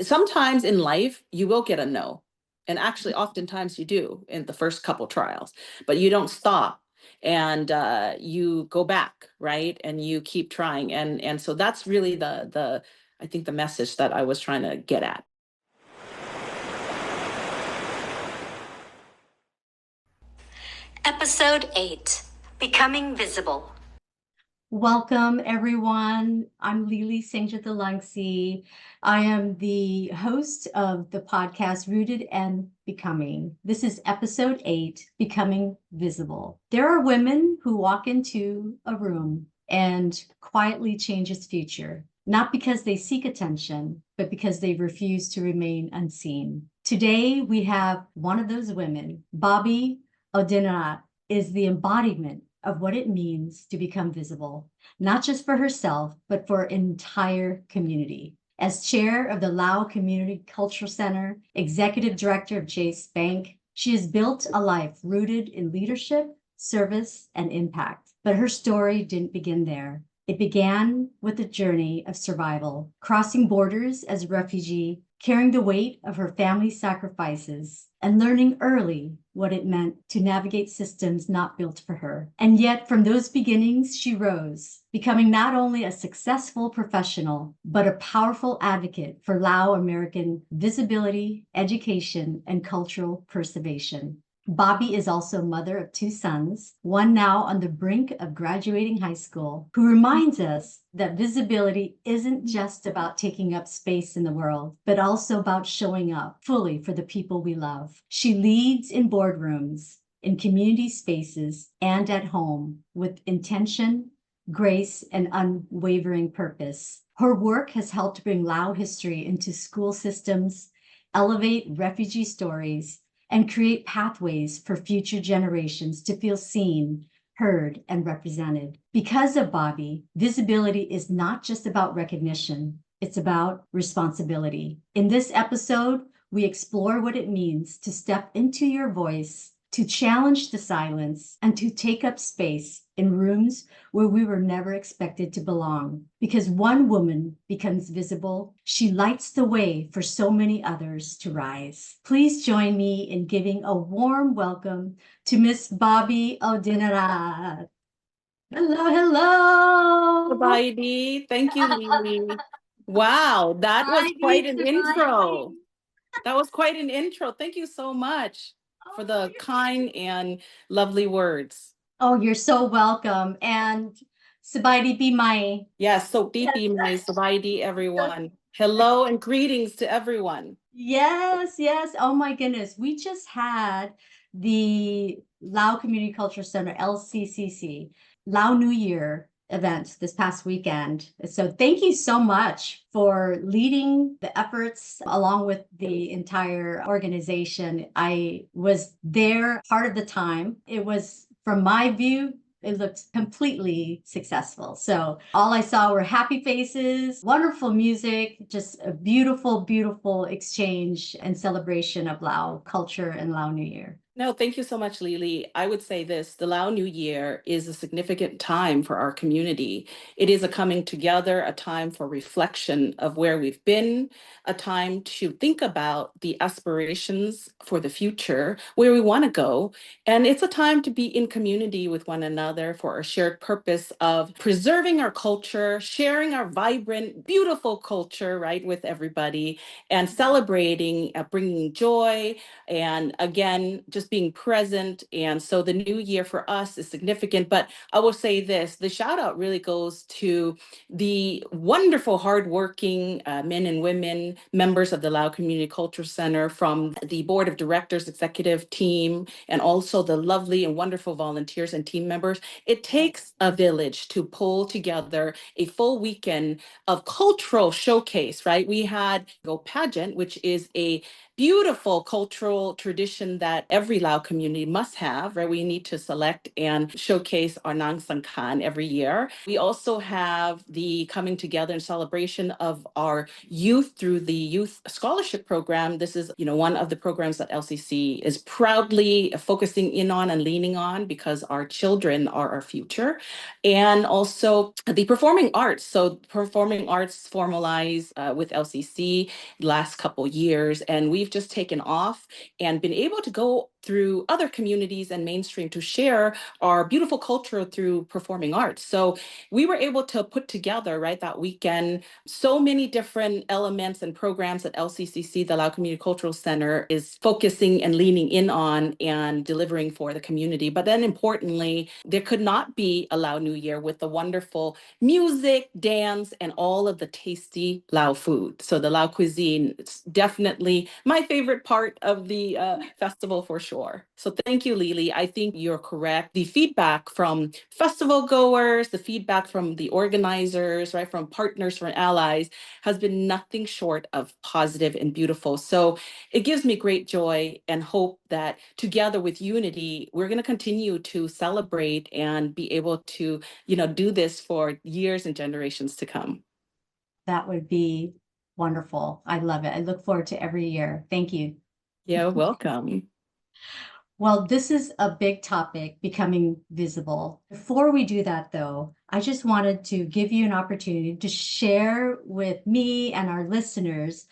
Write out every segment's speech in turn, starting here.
sometimes in life, you will get a no. And actually, oftentimes you do in the first couple trials, but you don't stop and you go back, right? And you keep trying. And so that's really I think the message that I was trying to get at. Episode 8, Becoming Visible. Welcome, everyone. I'm Lili Sanjathalangsi. I am the host of the podcast Rooted and Becoming. This is episode 8, Becoming Visible. There are women who walk into a room and quietly change its future, not because they seek attention, but because they refuse to remain unseen. Today, we have one of those women. Bobbie Oudinarath is the embodiment of what it means to become visible, not just for herself, but for an entire community. As chair of the Lao Community Cultural Center, executive director of Chase Bank, she has built a life rooted in leadership, service, and impact. But her story didn't begin there. It began with a journey of survival, crossing borders as a refugee, carrying the weight of her family's sacrifices, and learning early what it meant to navigate systems not built for her. And yet, from those beginnings, she rose, becoming not only a successful professional, but a powerful advocate for Lao American visibility, education, and cultural preservation. Bobbie is also mother of 2 sons, one now on the brink of graduating high school, who reminds us that visibility isn't just about taking up space in the world, but also about showing up fully for the people we love. She leads in boardrooms, in community spaces, and at home with intention, grace, and unwavering purpose. Her work has helped bring Lao history into school systems, elevate refugee stories, and create pathways for future generations to feel seen, heard, and represented. Because of Bobbie, visibility is not just about recognition, it's about responsibility. In this episode, we explore what it means to step into your voice, to challenge the silence, and to take up space in rooms where we were never expected to belong. Because one woman becomes visible, she lights the way for so many others to rise. Please join me in giving a warm welcome to Miss Bobbie Oudinarath. Hello, hello. Bye, thank you, Lili. Wow, that was quite an intro. That was quite an intro. Thank you so much for the kind and lovely words. Oh, you're so welcome. And Sabaidi be my. Yes, so deeply, my Sabaidi, everyone. Hello and greetings to everyone. Yes, yes. Oh my goodness. We just had the Lao Community Culture Center, LCCC, Lao New Year event this past weekend. So thank you so much for leading the efforts along with the entire organization. I was there part of the time. It was, from my view, it looked completely successful. So all I saw were happy faces, wonderful music, just a beautiful, beautiful exchange and celebration of Lao culture and Lao New Year. No, thank you so much, Lili. I would say this, the Lao New Year is a significant time for our community. It is a coming together, a time for reflection of where we've been, a time to think about the aspirations for the future, where we want to go. And it's a time to be in community with one another for a shared purpose of preserving our culture, sharing our vibrant, beautiful culture, right, with everybody, and celebrating, bringing joy, and again, just being present. And so the new year for us is significant. But I will say this, the shout out really goes to the wonderful, hardworking men and women, members of the Lao Community Culture Center, from the board of directors, executive team, and also the lovely and wonderful volunteers and team members. It takes a village to pull together a full weekend of cultural showcase, right? We had Go Pageant, which is a beautiful cultural tradition that every Lao community must have, right? We need to select and showcase our Nang Sangkhan every year. We also have the coming together and celebration of our youth through the Youth Scholarship Program. This is, one of the programs that LCC is proudly focusing in on and leaning on because our children are our future. And also the performing arts. So performing arts formalize with LCC last couple years, and we've just taken off and been able to go through other communities and mainstream to share our beautiful culture through performing arts. So we were able to put together, right, that weekend, so many different elements and programs that LCCC, the Lao Community Cultural Center, is focusing and leaning in on and delivering for the community. But then importantly, there could not be a Lao New Year with the wonderful music, dance, and all of the tasty Lao food. So the Lao cuisine, it's definitely my favorite part of the festival for sure. So thank you, Lily. I think you're correct. The feedback from festival goers, the feedback from the organizers, right, from partners, from allies, has been nothing short of positive and beautiful. So it gives me great joy and hope that together with Unity, we're going to continue to celebrate and be able to, do this for years and generations to come. That would be wonderful. I love it. I look forward to every year. Thank you. Yeah, welcome. Well, this is a big topic, becoming visible. Before we do that, though, I just wanted to give you an opportunity to share with me and our listeners.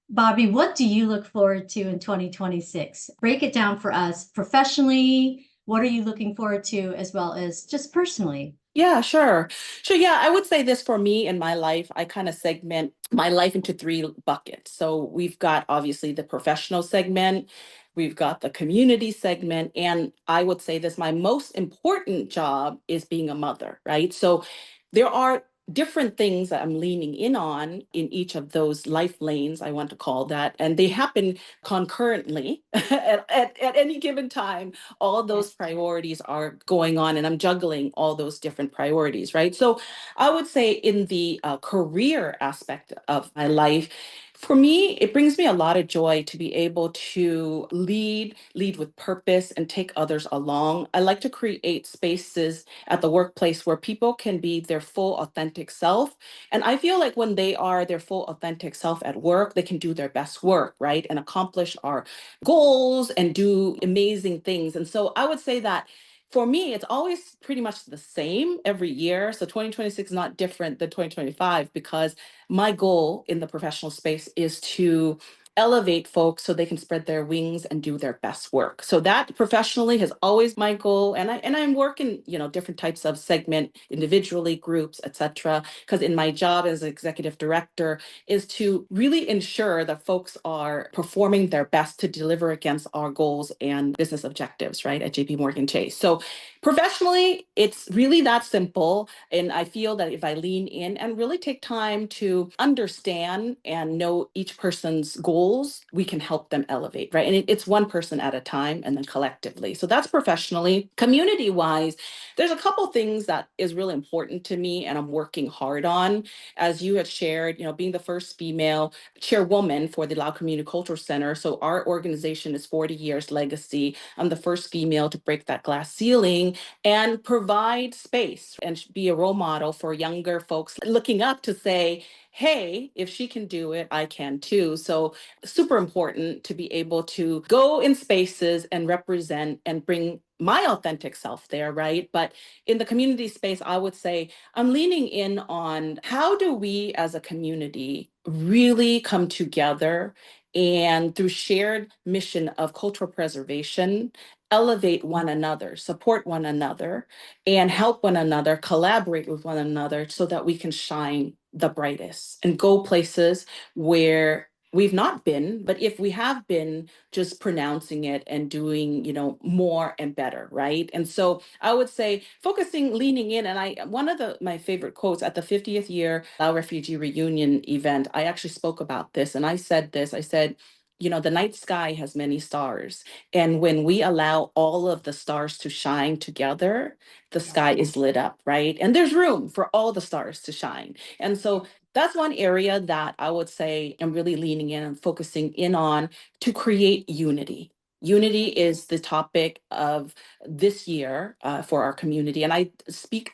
Bobbie, what do you look forward to in 2026? Break it down for us professionally. What are you looking forward to, as well as just personally? Yeah, sure. Sure. Yeah, I would say this for me in my life, I kind of segment my life into three buckets. So we've got obviously the professional segment, we've got the community segment, and I would say this, my most important job is being a mother, right? So there are different things that I'm leaning in on in each of those life lanes, I want to call that, and they happen concurrently at any given time. All those priorities are going on, and I'm juggling all those different priorities, right? So I would say in the career aspect of my life, for me, it brings me a lot of joy to be able to lead with purpose and take others along. I like to create spaces at the workplace where people can be their full authentic self. And I feel like when they are their full authentic self at work, they can do their best work, right? And accomplish our goals and do amazing things. And so I would say that for me, it's always pretty much the same every year. So 2026 is not different than 2025 because my goal in the professional space is to elevate folks so they can spread their wings and do their best work. So that professionally has always my goal. And I'm working, different types of segment individually, groups, etc. Because in my job as executive director is to really ensure that folks are performing their best to deliver against our goals and business objectives, right, at JPMorgan Chase. So professionally, it's really that simple. And I feel that if I lean in and really take time to understand and know each person's goals, we can help them elevate, right? And it's one person at a time and then collectively. So that's professionally. Community wise, there's a couple things that is really important to me and I'm working hard on. As you had shared, being the first female chairwoman for the Lao Community Cultural Center. So our organization is 40 years legacy. I'm the first female to break that glass ceiling and provide space and be a role model for younger folks looking up to say, hey, if she can do it, I can too. So super important to be able to go in spaces and represent and bring my authentic self there, right? But in the community space, I would say I'm leaning in on how do we as a community really come together and through shared mission of cultural preservation, elevate one another, support one another, and help one another, collaborate with one another so that we can shine the brightest and go places where we've not been, but if we have been, just pronouncing it and doing, more and better, right? And so I would say focusing, leaning in, and one of my favorite quotes at the 50th year Lao Refugee Reunion event, I actually spoke about this, and I said this, I said, the night sky has many stars. And when we allow all of the stars to shine together, the sky is lit up, right? And there's room for all the stars to shine. And so that's one area that I would say I'm really leaning in and focusing in on to create unity. Unity is the topic of this year for our community, and I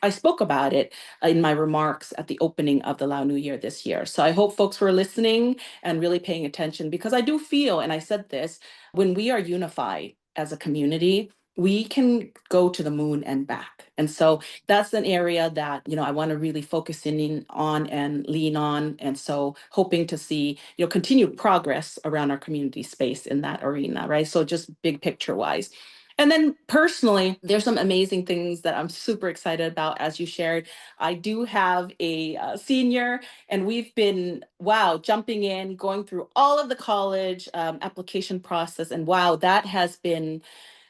spoke about it in my remarks at the opening of the Lao New Year this year. So I hope folks were listening and really paying attention, because I do feel, and I said this, when we are unified as a community, we can go to the moon and back. And so that's an area that, I want to really focus in on and lean on. And so hoping to see, continued progress around our community space in that arena, right? So just big picture wise. And then personally, there's some amazing things that I'm super excited about. As you shared, I do have a senior, and we've been, wow, jumping in, going through all of the college application process. And wow, that has been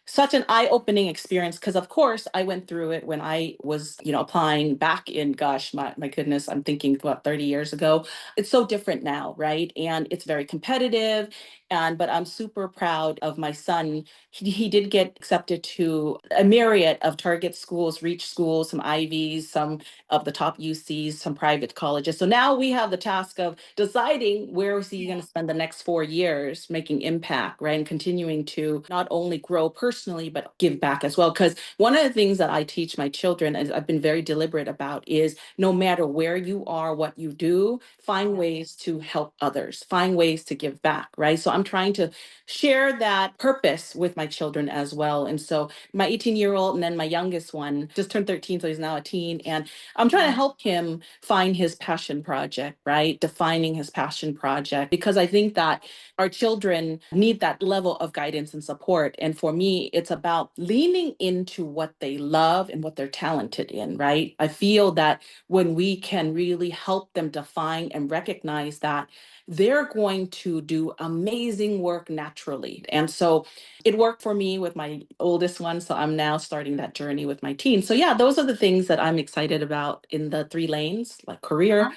such an eye-opening experience, because of course I went through it when I was, applying back in, gosh, my goodness, I'm thinking about 30 years ago. It's so different now, right? And it's very competitive. But I'm super proud of my son. He did get accepted to a myriad of target schools, reach schools, some Ivies, some of the top UCs, some private colleges. So now we have the task of deciding where is he going to spend the next 4 years making impact, right? And continuing to not only grow personally, but give back as well. Because one of the things that I teach my children, and I've been very deliberate about, is no matter where you are, what you do, find ways to help others, find ways to give back, right? So I'm trying to share that purpose with my children as well. And so my 18-year-old, and then my youngest one just turned 13, so he's now a teen. And I'm trying to help him find his passion project, right? Defining his passion project, because I think that our children need that level of guidance and support. And for me, it's about leaning into what they love and what they're talented in, right? I feel that when we can really help them define and recognize that, they're going to do amazing work naturally. And so it worked for me with my oldest one. So I'm now starting that journey with my teens. So yeah, those are the things that I'm excited about in the 3 lanes, like career,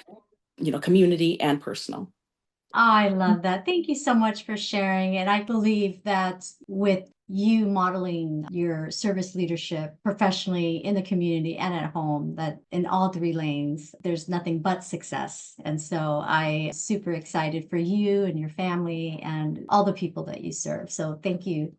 community, and personal. I love that. Thank you so much for sharing. And I believe that with you modeling your service leadership professionally in the community and at home, that in all 3 lanes, there's nothing but success. And so I super excited for you and your family and all the people that you serve. So thank you.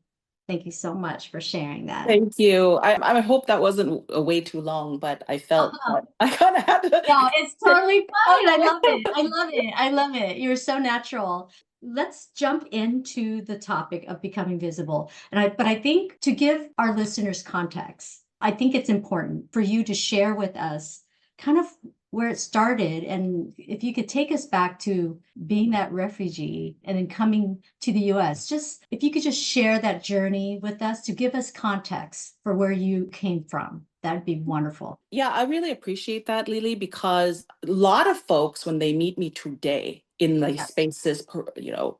Thank you so much for sharing that. Thank you. I hope that wasn't way too long, but I felt that I kind of had to. No, it's totally fine. I love it. I love it. I love it. You're so natural. Let's jump into the topic of becoming visible. But I think to give our listeners context, I think it's important for you to share with us kind of where it started. And if you could take us back to being that refugee and then coming to the US, just if you could just share that journey with us to give us context for where you came from. That'd be wonderful. Yeah, I really appreciate that, Lily, because a lot of folks, when they meet me today in these spaces,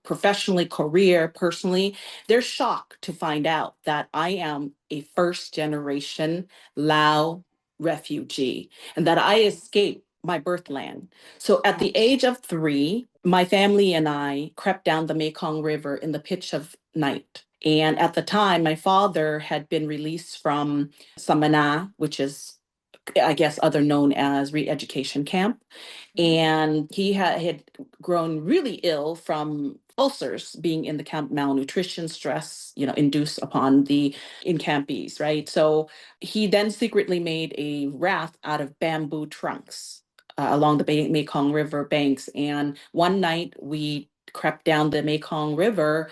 professionally, career, personally, they're shocked to find out that I am a first generation Lao refugee and that I escaped my birthland. So at the age of 3, my family and I crept down the Mekong River in the pitch of night. And at the time, my father had been released from Samana, which is, I guess, other known as re-education camp. And he had grown really ill from ulcers being in the camp, malnutrition, stress, induced upon the in-campees, right? So he then secretly made a raft out of bamboo trunks along the Mekong River banks. And one night we crept down the Mekong River,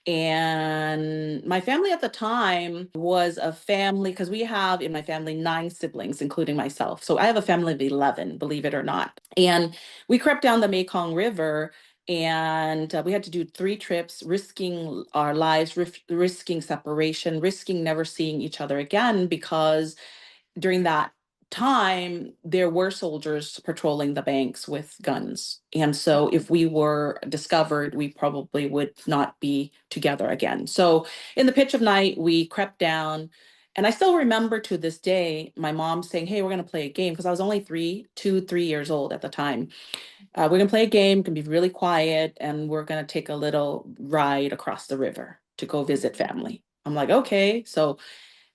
and my family at the time was a family, because we have in my family 9 siblings, including myself. So I have a family of 11, believe it or not. And we crept down the Mekong River, and we had to do 3 trips, risking our lives, risking separation, risking never seeing each other again, because during that time, there were soldiers patrolling the banks with guns. And so if we were discovered, we probably would not be together again. So in the pitch of night, we crept down. And I still remember to this day, my mom saying, "Hey, we're going to play a game," because I was only 3 years old at the time. We're going to play a game, going to be really quiet, and we're going to take a little ride across the river to go visit family. I'm like, okay. So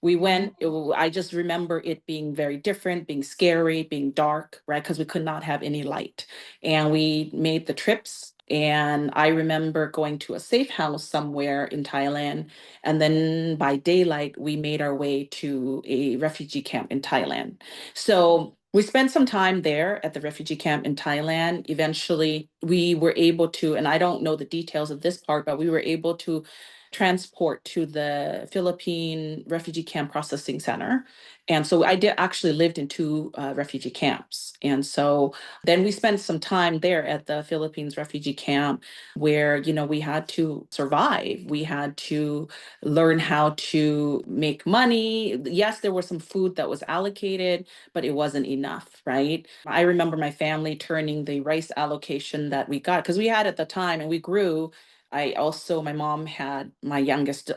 We went, I just remember it being very different, being scary, being dark, right? Because we could not have any light. And we made the trips. And I remember going to a safe house somewhere in Thailand. And then by daylight, we made our way to a refugee camp in Thailand. So we spent some time there at the refugee camp in Thailand. Eventually, we were able to, and I don't know the details of this part, but we were able to transport to the Philippine Refugee Camp Processing Center. And so I did actually lived in two refugee camps. And so then we spent some time there at the Philippines refugee camp where, we had to survive. We had to learn how to make money. Yes, there was some food that was allocated, but it wasn't enough, right? I remember my family turning the rice allocation that we got, because we had at the time and we grew. My mom had my youngest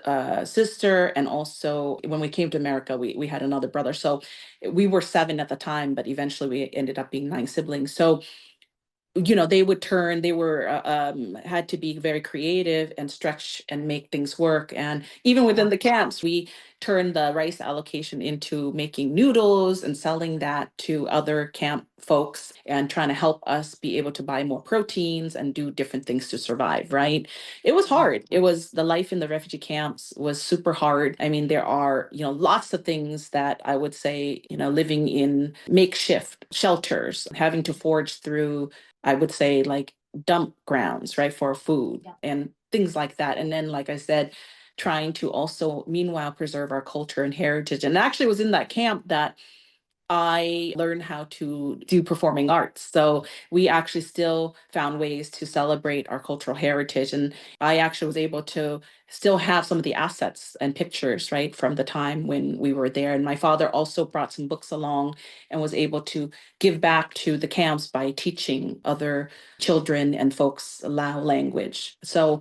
sister, and also when we came to America, we had another brother. So we were seven at the time, but eventually we ended up being nine siblings. So they were had to be very creative and stretch and make things work. And even within the camps, we turned the rice allocation into making noodles and selling that to other camp folks and trying to help us be able to buy more proteins and do different things to survive, right? It was hard. The life in the refugee camps was super hard. I mean, there are, lots of things that I would say, living in makeshift shelters, having to forage through, I would say, like dump grounds, right, for food and things like that. And then, like I said, trying to also meanwhile preserve our culture and heritage. And actually it was in that camp that I learned how to do performing arts. So we actually still found ways to celebrate our cultural heritage. And I actually was able to still have some of the assets and pictures, right, from the time when we were there. And my father also brought some books along and was able to give back to the camps by teaching other children and folks Lao language. So,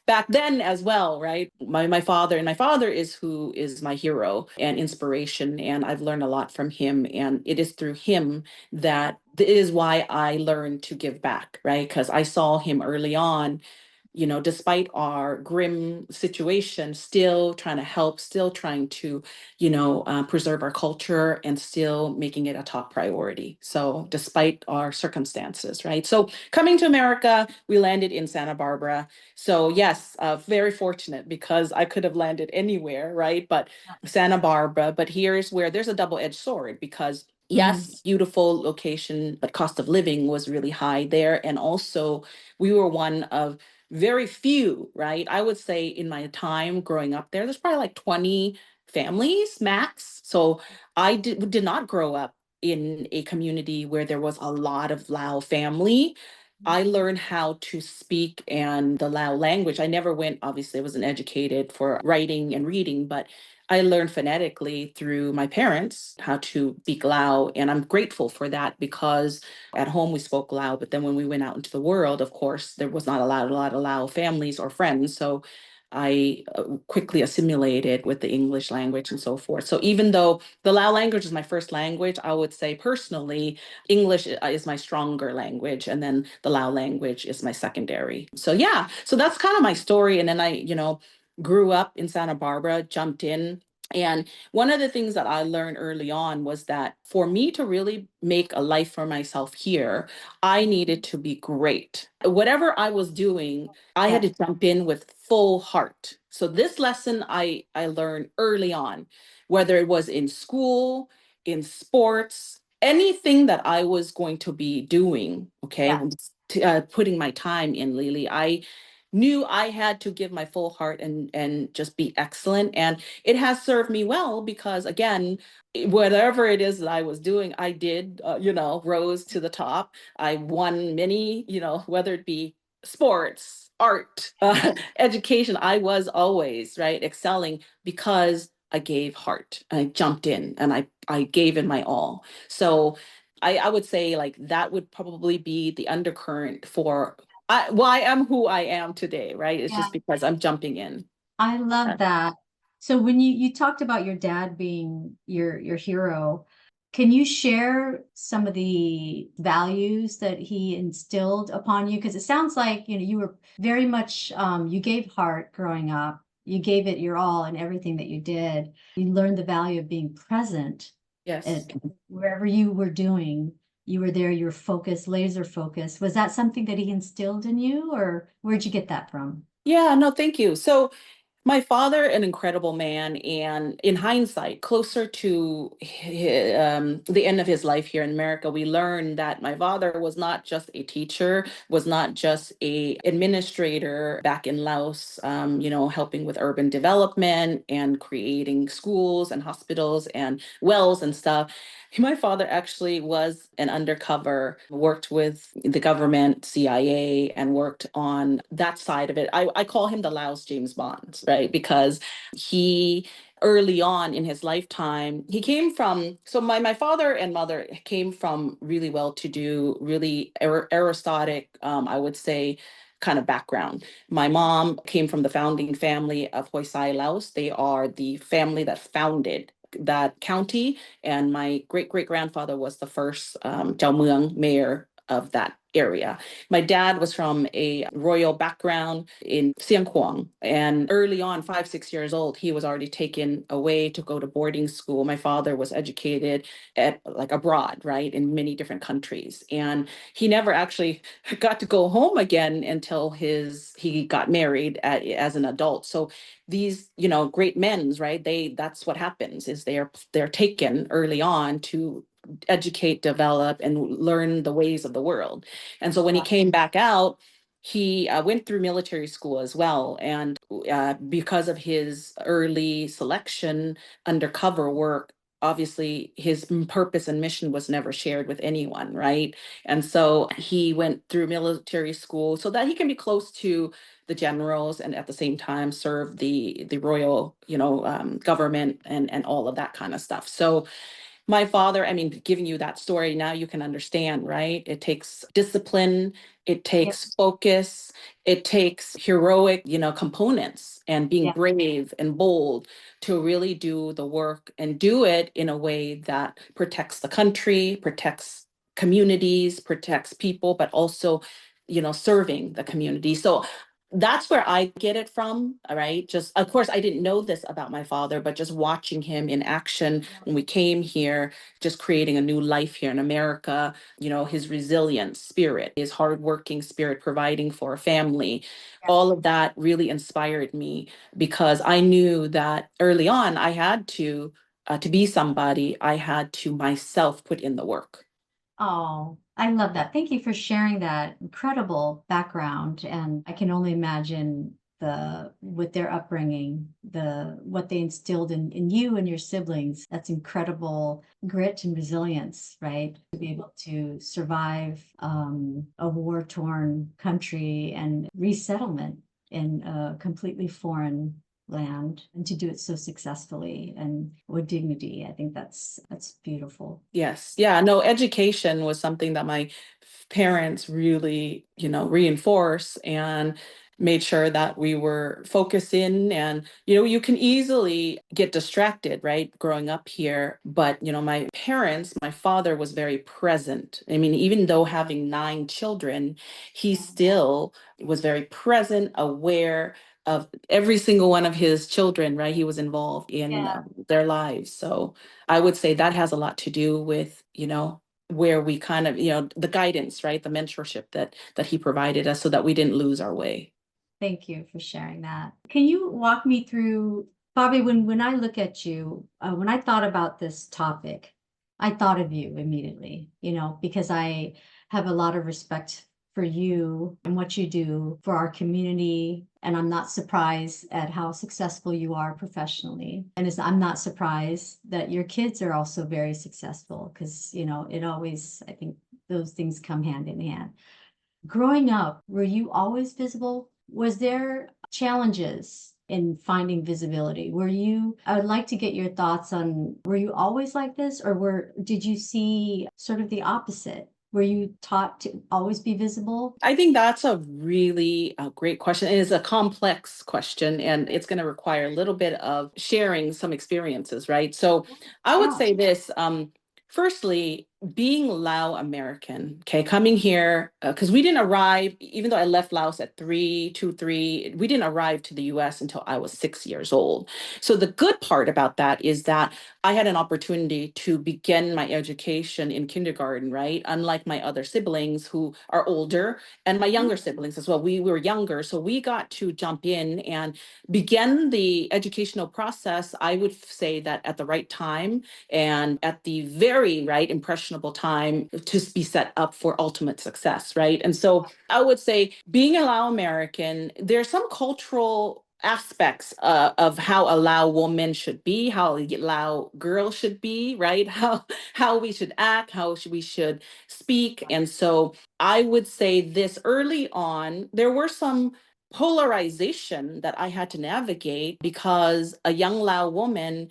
back then as well, right? My father is who is my hero and inspiration. And I've learned a lot from him. And it is through him that it is why I learned to give back, right? Because I saw him early on, despite our grim situation, still trying to help, still trying to, preserve our culture and still making it a top priority. So despite our circumstances, right? So coming to America, we landed in Santa Barbara. So yes, very fortunate because I could have landed anywhere, right? But Santa Barbara, but here's where there's a double-edged sword because yes, beautiful location, but cost of living was really high there. And also we were one of very few, right? I would say in my time growing up there's probably like 20 families max. So I did not grow up in a community where there was a lot of Lao family. I learned how to speak and the Lao language. I never went, obviously, I wasn't educated for writing and reading, but I learned phonetically through my parents how to speak Lao. And I'm grateful for that because at home we spoke Lao, but then when we went out into the world, of course, there was not a lot of Lao families or friends. So I quickly assimilated with the English language and so forth. So even though the Lao language is my first language, I would say personally, English is my stronger language, and then the Lao language is my secondary. So yeah, so that's kind of my story. And then I, grew up in Santa Barbara, jumped in. And one of the things that I learned early on was that for me to really make a life for myself here, I needed to be great. Whatever I was doing, I had to jump in with full heart. So this lesson I learned early on, whether it was in school, in sports, anything that I was going to be doing, okay, putting my time in, Lily, I knew I had to give my full heart and just be excellent. And it has served me well because again, whatever it is that I was doing, I did, rose to the top. I won many, whether it be sports, art, education, I was always, right, excelling because I gave heart and I jumped in and I gave in my all. So I would say like that would probably be the undercurrent for why I'm who I am today, right? It's just because I'm jumping in. I love that. So when you talked about your dad being your hero, can you share some of the values that he instilled upon you? Because it sounds like, you were very much, you gave heart growing up. you gave it your all in everything that you did. You learned the value of being present. Yes. Wherever you were doing, you were there, you were focused, laser focused. Was that something that he instilled in you, or where'd you get that from? Yeah, no, thank you. So my father, an incredible man, and in hindsight, closer to the end of his life here in America, we learned that my father was not just a teacher, was not just a administrator back in Laos, helping with urban development and creating schools and hospitals and wells and stuff. My father actually was an undercover, worked with the government, CIA, and worked on that side of it. I call him the Laos James Bond, right? Because he, early on in his lifetime, he came from, so my father and mother came from really well-to-do, really aristocratic, I would say, kind of background. My mom came from the founding family of Hoi Sai, Laos. They are the family that founded that county, and my great-great-grandfather was the first Chao Mueang mayor of that area. My dad was from a royal background in Siang Kuang, and early on, 5, 6 years old, he was already taken away to go to boarding school. My father was educated at like abroad, right, in many different countries, and he never actually got to go home again until he got married as an adult. So these, great men's, right, that's what happens, is they're taken early on to educate, develop, and learn the ways of the world. And so when he came back out, he went through military school as well. And because of his early selection, undercover work, obviously his purpose and mission was never shared with anyone, right? And so he went through military school so that he can be close to the generals and at the same time serve the royal, government and all of that kind of stuff. So my father, I mean, giving you that story, now you can understand, right? It takes discipline, it takes focus, it takes heroic, components, and being Yeah. brave and bold to really do the work and do it in a way that protects the country, protects communities, protects people, but also, serving the community. So that's where I get it from, all right? Just, of course, I didn't know this about my father, but just watching him in action when we came here, just creating a new life here in America, his resilient spirit, his hardworking spirit, providing for a family, all of that really inspired me because I knew that early on I had to be somebody, I had to myself put in the work. Oh, I love that. Thank you for sharing that incredible background. And I can only imagine with their upbringing, what they instilled in you and your siblings. That's incredible grit and resilience, right? To be able to survive a war-torn country and resettlement in a completely foreign land, and to do it so successfully and with dignity. I think that's beautiful. Yes. Yeah. No, education was something that my parents really, reinforce and made sure that we were focused in. And, you can easily get distracted, right? Growing up here. But, my parents, my father was very present. I mean, even though having 9 children, he still was very present, aware of every single one of his children, right? He was involved in their lives. So I would say that has a lot to do with, where we kind of, the guidance, right? The mentorship that he provided us so that we didn't lose our way. Thank you for sharing that. Can you walk me through, Bobbie, when I look at you, when I thought about this topic, I thought of you immediately, because I have a lot of respect for you and what you do for our community. And I'm not surprised at how successful you are professionally. And I'm not surprised that your kids are also very successful because, it always, I think those things come hand in hand. Growing up, were you always visible? Was there challenges in finding visibility? I would like to get your thoughts on, were you always like this, or did you see sort of the opposite? Were you taught to always be visible? I think that's a really great question. It is a complex question, and it's going to require a little bit of sharing some experiences, right? So I would say this. Firstly, being Lao American, okay, coming here, because we didn't arrive, even though I left Laos at 3, we didn't arrive to the US until I was 6 years old. So the good part about that is that I had an opportunity to begin my education in kindergarten, right? Unlike my other siblings who are older and my younger siblings as well. We were younger, so we got to jump in and begin the educational process, I would say that at the right time and at the very right impressionable time to be set up for ultimate success, right? And so I would say being a Lao American, there's some cultural aspects of how a Lao woman should be, how a Lao girl should be, right? How we should act, we should speak. And so I would say this early on, there were some polarization that I had to navigate because a young Lao woman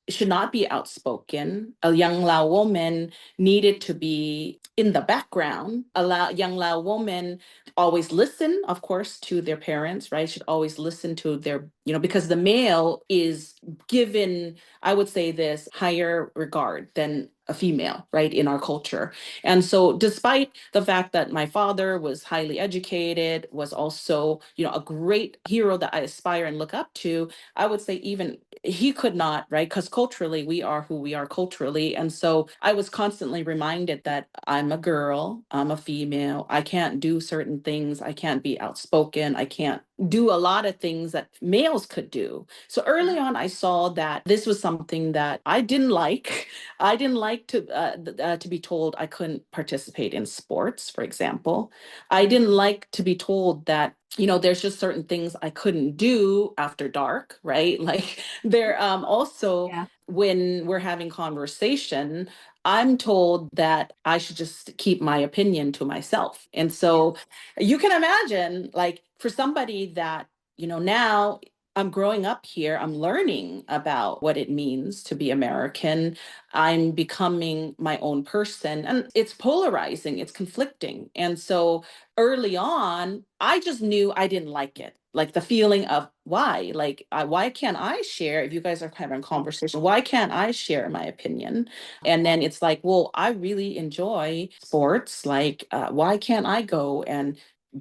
should not be outspoken. A young Lao woman needed to be in the background. Young Lao woman always listen, of course, to their parents, right? Should always listen to their, because the male is given, I would say this, higher regard than a female, right, in our culture. And so despite the fact that my father was highly educated, was also, a great hero that I aspire and look up to, I would say even he could not, right? Because culturally, we are who we are culturally. And so I was constantly reminded that I'm a girl, I'm a female, I can't do certain things, I can't be outspoken, I can't do a lot of things that males could do. So early on, I saw that this was something that I didn't like. I didn't like to be told I couldn't participate in sports, for example. I didn't like to be told that there's just certain things I couldn't do after dark, right? Like there also Yeah. when we're having conversation, I'm told that I should just keep my opinion to myself. And so you can imagine, like, for somebody that, now I'm growing up here, I'm learning about what it means to be American. I'm becoming my own person, and it's polarizing, it's conflicting. And so early on, I just knew I didn't like it. Like the feeling of why, why can't I share? If you guys are having a conversation, why can't I share my opinion? And then it's like, well, I really enjoy sports. Like, why can't I go and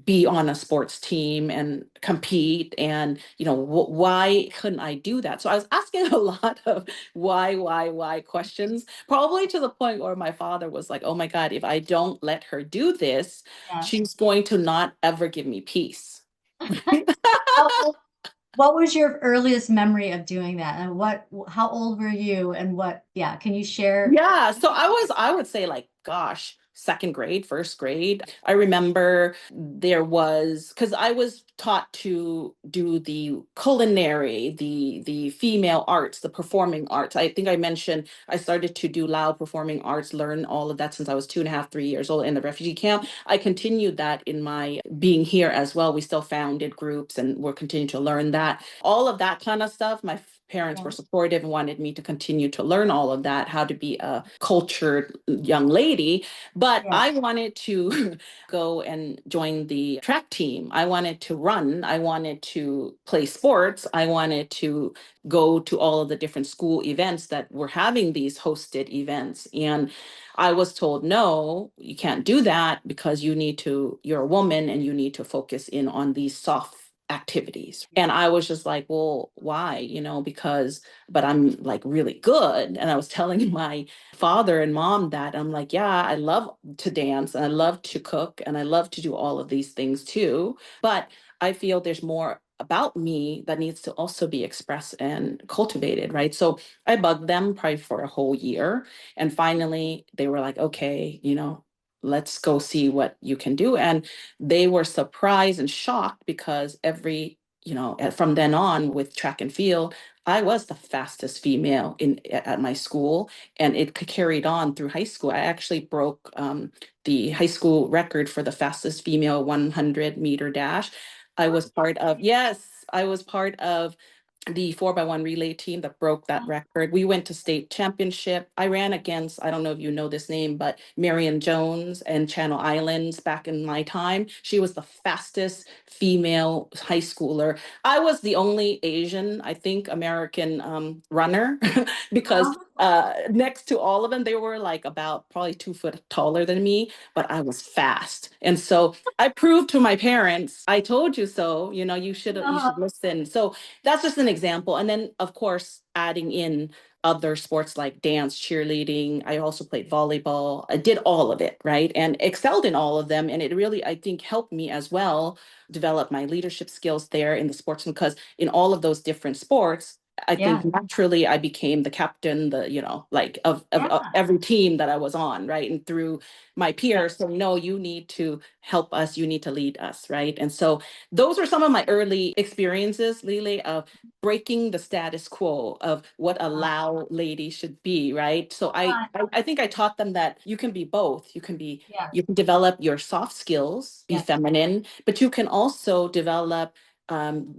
be on a sports team and compete? And, why couldn't I do that? So I was asking a lot of why questions, probably to the point where my father was like, oh my God, if I don't let her do this, Yeah. she's going to not ever give me peace. What was your earliest memory of doing that? And how old were you and can you share? Yeah, so I would say like, gosh, second grade, first grade. I remember there was, because I was taught to do the culinary, the female arts, the performing arts. I think I mentioned I started to do Lao performing arts, learn all of that since I was 2.5, 3 years old in the refugee camp. I continued that in my being here as well. We still founded groups and we're continuing to learn that. All of that kind of stuff. My parents were supportive and wanted me to continue to learn all of that, how to be a cultured young lady. But I wanted to go and join the track team. I wanted to run. I wanted to play sports. I wanted to go to all of the different school events that were having these hosted events. And I was told, no, you can't do that because you're a woman and you need to focus in on these soft activities. And I was just like, well, why? But I'm like really good. And I was telling my father and mom that I'm like, yeah, I love to dance and I love to cook and I love to do all of these things too. But I feel there's more about me that needs to also be expressed and cultivated, right? So I bugged them probably for a whole year. And finally, they were like, okay, let's go see what you can do. And they were surprised and shocked because from then on with track and field, I was the fastest female at my school, and it carried on through high school. I actually broke the high school record for the fastest female 100-meter dash. I was part of the 4x1 relay team that broke that record. We went to state championship. I ran against, I don't know if you know this name, but Marion Jones and Channel Islands back in my time. She was the fastest female high schooler. I was the only Asian, I think, American runner because next to all of them. They were like about probably 2 foot taller than me, but I was fast. And so I proved to my parents, I told you so, you should listen. So that's just an example. And then of course, adding in other sports like dance, cheerleading. I also played volleyball. I did all of it, right? And excelled in all of them. And it really, I think, helped me as well develop my leadership skills there in the sports, because in all of those different sports, I Yeah, think naturally I became the captain, like of yeah, every team that I was on, right? And through my yeah. peers, so no, you need to help us, you need to lead us, right? And so those are some of my early experiences, Lily, of breaking the status quo of what a Uh, Lao lady should be, right? So I think I taught them that you can be both. You yes, can develop your soft skills, be yes. feminine, but you can also develop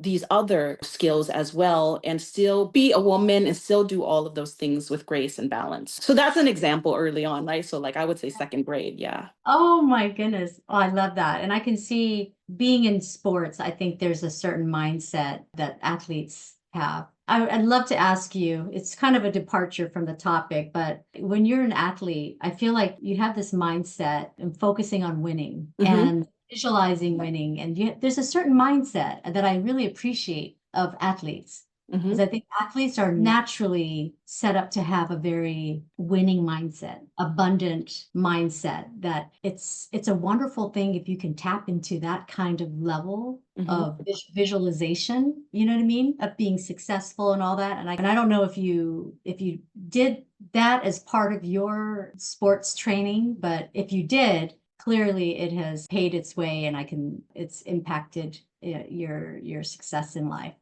these other skills as well, and still be a woman and still do all of those things with grace and balance. So that's an example early on, right? So like I would say second grade, yeah. Oh my goodness. Oh, I love that. And I can see being in sports, I think there's a certain mindset that athletes have. I'd love to ask you, it's kind of a departure from the topic, but when you're an athlete, I feel like you have this mindset and focusing on winning Hmm. and visualizing winning. And there's a certain mindset that I really appreciate of athletes. Because Hmm. I think athletes are naturally set up to have a very winning mindset, abundant mindset, that it's a wonderful thing if you can tap into that kind of level Hmm. of visualization, you know what I mean? Of being successful and all that. And I don't know if you did that as part of your sports training, but if you did, clearly it has paid its way and it's impacted your success in life.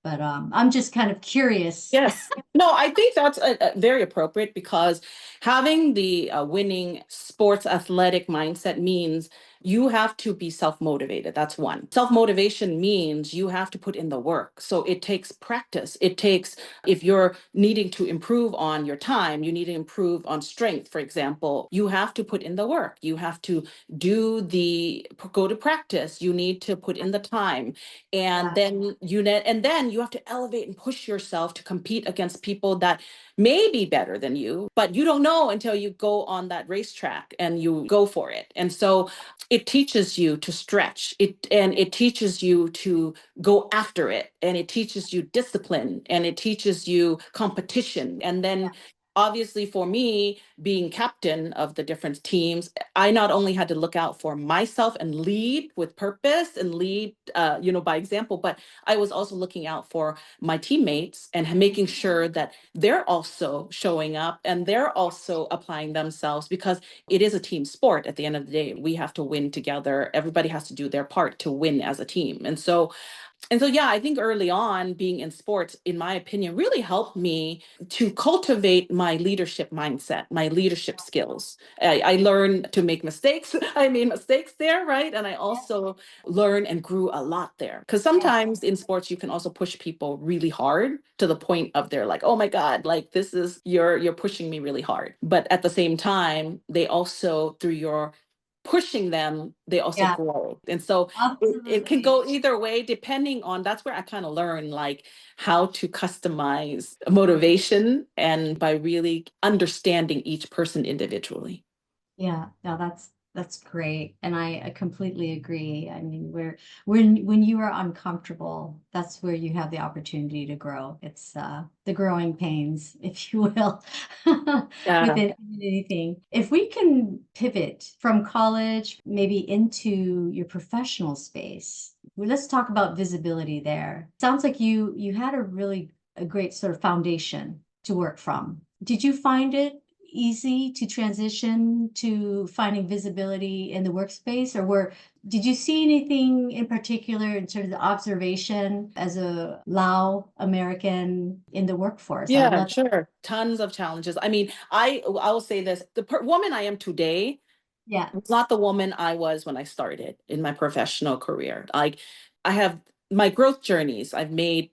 But I'm just kind of curious. Yes. No, I think that's very appropriate, because having the winning sports athletic mindset means you have to be self-motivated. That's one. Self-motivation means you have to put in the work. So it takes practice. It takes, if you're needing to improve on your time, you need to improve on strength, for example, you have to put in the work. You have to go to practice. You need to put in the time, and Yeah, then you have to elevate and push yourself to compete against people that may be better than you, but you don't know until you go on that racetrack and you go for it. And so it teaches you to stretch it, and it teaches you to go after it, and it teaches you discipline, and it teaches you competition. And then obviously for me, being captain of the different teams, I not only had to look out for myself and lead with purpose and lead, by example, but I was also looking out for my teammates and making sure that they're also showing up and they're also applying themselves, because it is a team sport. At the end of the day, we have to win together. Everybody has to do their part to win as a team. And so, yeah, I think early on being in sports, in my opinion, really helped me to cultivate my leadership mindset, my leadership skills. I learned to make mistakes. I made mistakes there, right? And I also learned and grew a lot there. Because yeah, sometimes in sports, you can also push people really hard to the point of they're like, oh my God, like you're pushing me really hard. But at the same time, they also, through your pushing them, they also yeah, grow. And so it can absolutely. go either way, depending on, that's where I kind of learn like how to customize motivation, and by really understanding each person individually. Yeah, no, that's great. And I completely agree. I mean, when you are uncomfortable, that's where you have the opportunity to grow. It's the growing pains, if you will, Yeah. within anything. If we can pivot from college maybe into your professional space, well, let's talk about visibility there. Sounds like you had a great sort of foundation to work from. Did you find it easy to transition to finding visibility in the workspace, or did you see anything in particular in terms of observation as a Lao American in the workforce? I would Yeah, love. sure. Tons of challenges. I mean, I will say this, the woman I am today Yeah, was not the woman I was when I started in my professional career. Like, I have my growth journeys. I've made,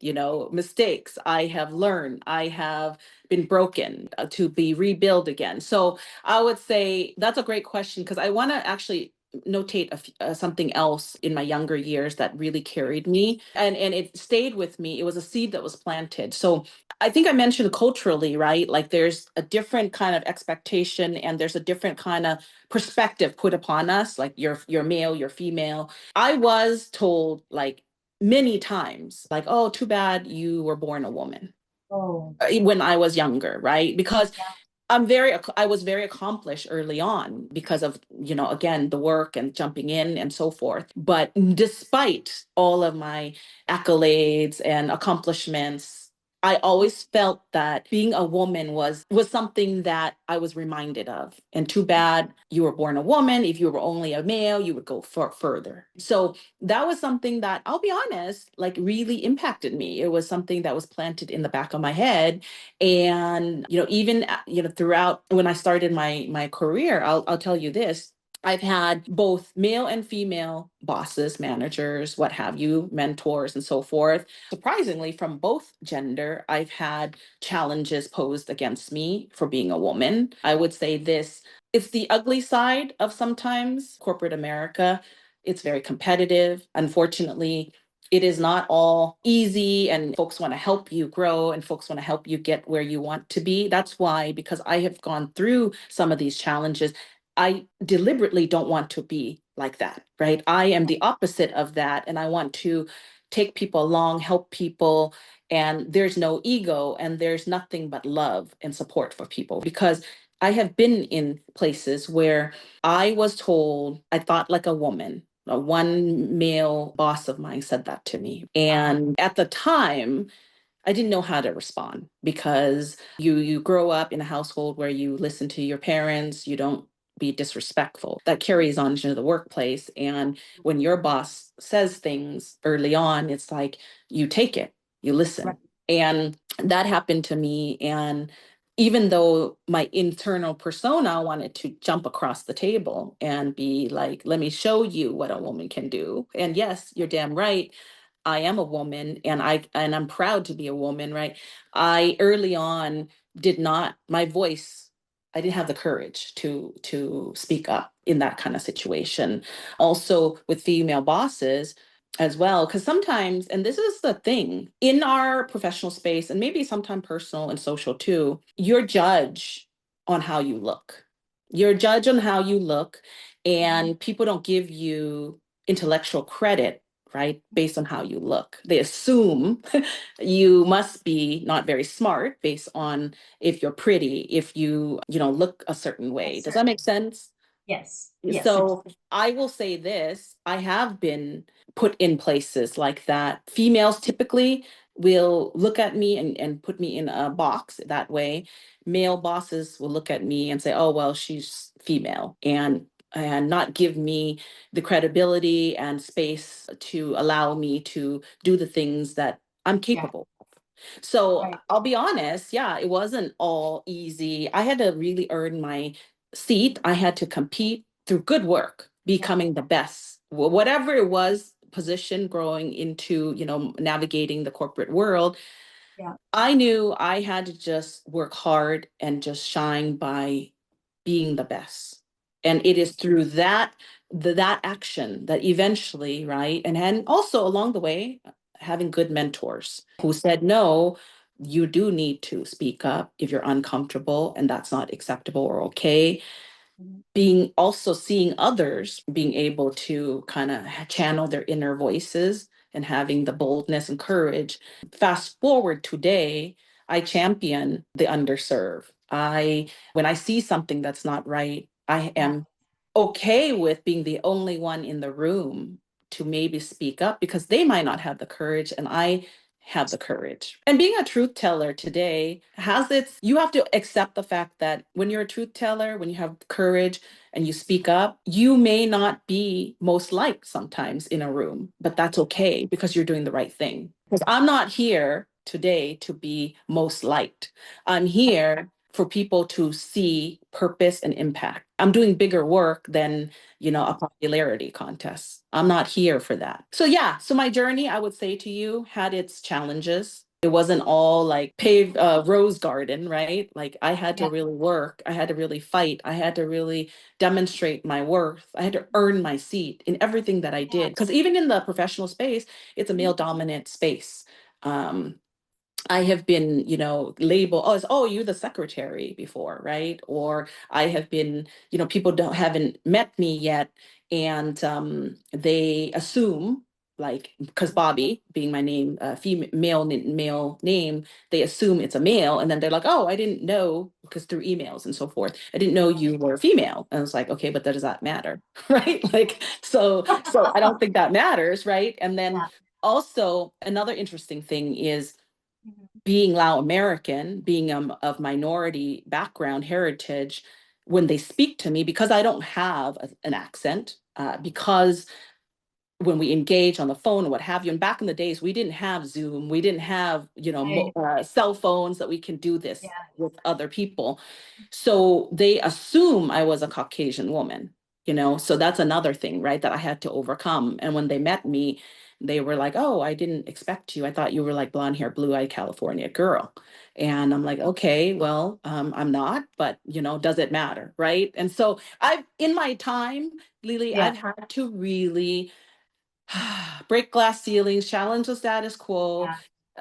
mistakes. I have learned. I have been broken to be rebuilt again. So I would say that's a great question, because I want to actually notate something else in my younger years that really carried me, and it stayed with me. It was a seed that was planted. So I think I mentioned culturally, right? Like there's a different kind of expectation and there's a different kind of perspective put upon us, like you're male, you're female. I was told like many times, like, oh, too bad you were born a woman Oh, when I was younger, right? Because yeah. I was very accomplished early on because of, again, the work and jumping in and so forth. But despite all of my accolades and accomplishments, I always felt that being a woman was something that I was reminded of. And too bad you were born a woman. If you were only a male, you would go further. So that was something that, I'll be honest, like really impacted me. It was something that was planted in the back of my head. And, even, throughout when I started my career, I'll tell you this. I've had both male and female bosses, managers, what have you, mentors, and so forth. Surprisingly, from both gender, I've had challenges posed against me for being a woman. I would say this, it's the ugly side of sometimes corporate America. It's very competitive. Unfortunately, it is not all easy, and folks want to help you grow and folks want to help you get where you want to be. That's why, because I have gone through some of these challenges, I deliberately don't want to be like that, right? I am the opposite of that. And I want to take people along, help people. And there's no ego and there's nothing but love and support for people, because I have been in places where I was told I thought like a woman. One male boss of mine said that to me. And at the time, I didn't know how to respond, because you grow up in a household where you listen to your parents, you don't be disrespectful. That carries on into the workplace. And when your boss says things early on, it's like you take it, you Right. listen. And that happened to me. And even though my internal persona wanted to jump across the table and be like, let me show you what a woman can do. And yes, you're damn right, I am a woman, and I'm proud to be a woman, right? I early on did not, my voice, I didn't have the courage to speak up in that kind of situation. Also with female bosses as well, because sometimes, and this is the thing, in our professional space and maybe sometimes personal and social too, you're judged on how you look. You're judged on how you look, and people don't give you intellectual credit, right? Based on how you look. They assume you must be not very smart based on if you're pretty, if you look a certain way. Yes, Does that make sense? yes, yes. So I will say this, I have been put in places like that. Females typically will look at me and put me in a box that way. Male bosses will look at me and say, oh, well, she's female, and not give me the credibility and space to allow me to do the things that I'm Yeah, capable. So right. I'll be honest, yeah, it wasn't all easy. I had to really earn my seat. I had to compete through good work, Yeah, becoming the best, whatever it was, position growing into, navigating the corporate world. yeah. I knew I had to just work hard and just shine by being the best. And it is through that action that eventually, right? And also along the way, having good mentors who said, no, you do need to speak up if you're uncomfortable and that's not acceptable or okay. Mhm. Being also seeing others being able to kind of channel their inner voices and having the boldness and courage. Fast forward today, I champion the underserved. When I see something that's not right, I Yeah, am okay with being the only one in the room to maybe speak up, because they might not have the courage and I have the courage. And being a truth teller today you have to accept the fact that when you're a truth teller, when you have courage and you speak up, you may not be most liked sometimes in a room, but that's okay, because you're doing the right thing. Because I'm not here today to be most liked. I'm here for people to see purpose and impact. I'm doing bigger work than, a popularity contest. I'm not here for that. So yeah, so my journey, I would say to you, had its challenges. It wasn't all like paved rose garden, right? Like I had to yeah, really work. I had to really fight. I had to really demonstrate my worth. I had to earn my seat in everything that I did. Because even in the professional space, it's a male dominant space. Um, I have been, labeled, oh, you're the secretary before, right? Or I have been, people haven't met me yet, and they assume, like, because Bobbie being my name, female male name, they assume it's a male, and then they're like, oh, I didn't know, because through emails and so forth, I didn't know you were female, and I was like, okay, but does that matter, right? Like, so I don't think that matters, right? And then Yeah. also another interesting thing is Mhm. being Lao American, being of minority background, heritage, when they speak to me, because I don't have an accent, because when we engage on the phone or what have you, and back in the days, we didn't have Zoom, we didn't have, Right. cell phones that we can do this Yeah. with other people. So they assume I was a Caucasian woman, so that's another thing, right, that I had to overcome. And when they met me, they were like, oh, I didn't expect you. I thought you were like blonde hair, blue-eyed California girl. And I'm like, okay, well, I'm not, but does it matter, right? And so in my time, Lily, Yeah. I've had to really break glass ceilings, challenge the status quo,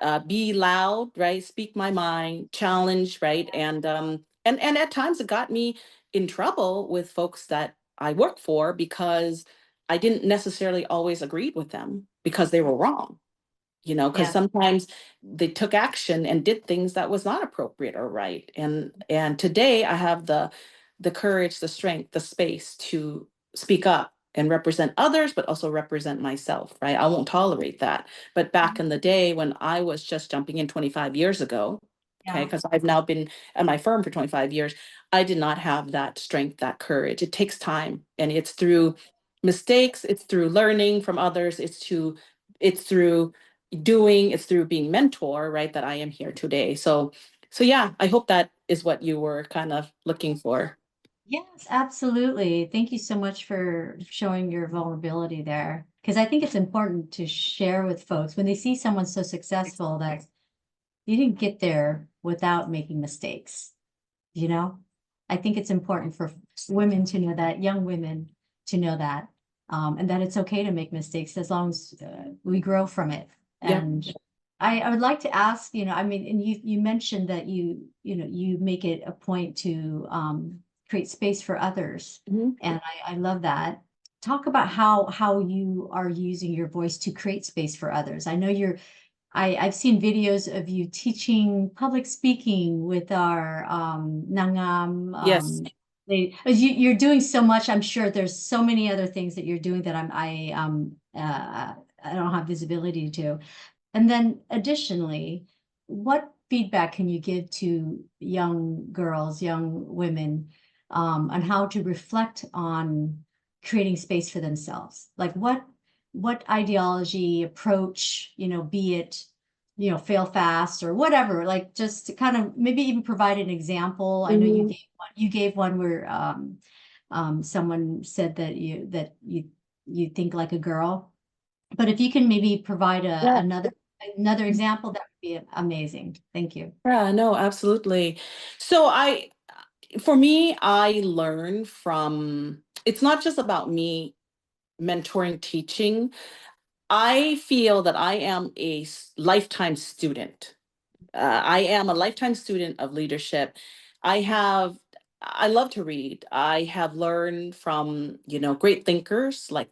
Yeah. be loud, right? Speak my mind, challenge, right? And at times it got me in trouble with folks that I work for, because I didn't necessarily always agree with them because they were wrong, because Yeah. sometimes they took action and did things that was not appropriate or right. And today I have the courage, the strength, the space to speak up and represent others, but also represent myself, right? I won't tolerate that. But back Mhm. in the day when I was just jumping in 25 years ago, okay, Yeah. because I've now been at my firm for 25 years, I did not have that strength, that courage. It takes time, and it's through mistakes, it's through learning from others, it's through doing, it's through being mentor, right, that I am here today. So yeah, I hope that is what you were kind of looking for. Yes, absolutely. Thank you so much for showing your vulnerability there. Because I think it's important to share with folks when they see someone so successful that you didn't get there without making mistakes, you know? I think it's important for women to know that, young women to know that, and that it's okay to make mistakes as long as we grow from it. Yeah. And I would like to ask, I mean, and you mentioned that you make it a point to create space for others, Mhm. and I love that. Talk about how you are using your voice to create space for others. I know I've seen videos of you teaching public speaking with our Nangam. Yes. You're doing so much. I'm sure there's so many other things that you're doing that I don't have visibility to. And then additionally, what feedback can you give to young girls, young women, on how to reflect on creating space for themselves? Like what ideology, approach, be it, fail fast or whatever, like just to kind of maybe even provide an example. I know Mhm. you gave one where someone said that you think like a girl. But if you can maybe provide Yeah. another example, that would be amazing. Thank you. Yeah, no, absolutely. So for me, I learn from, it's not just about me mentoring, teaching. I feel that I am a lifetime student. I am a lifetime student of leadership. I have, I love to read. I have learned from, great thinkers like,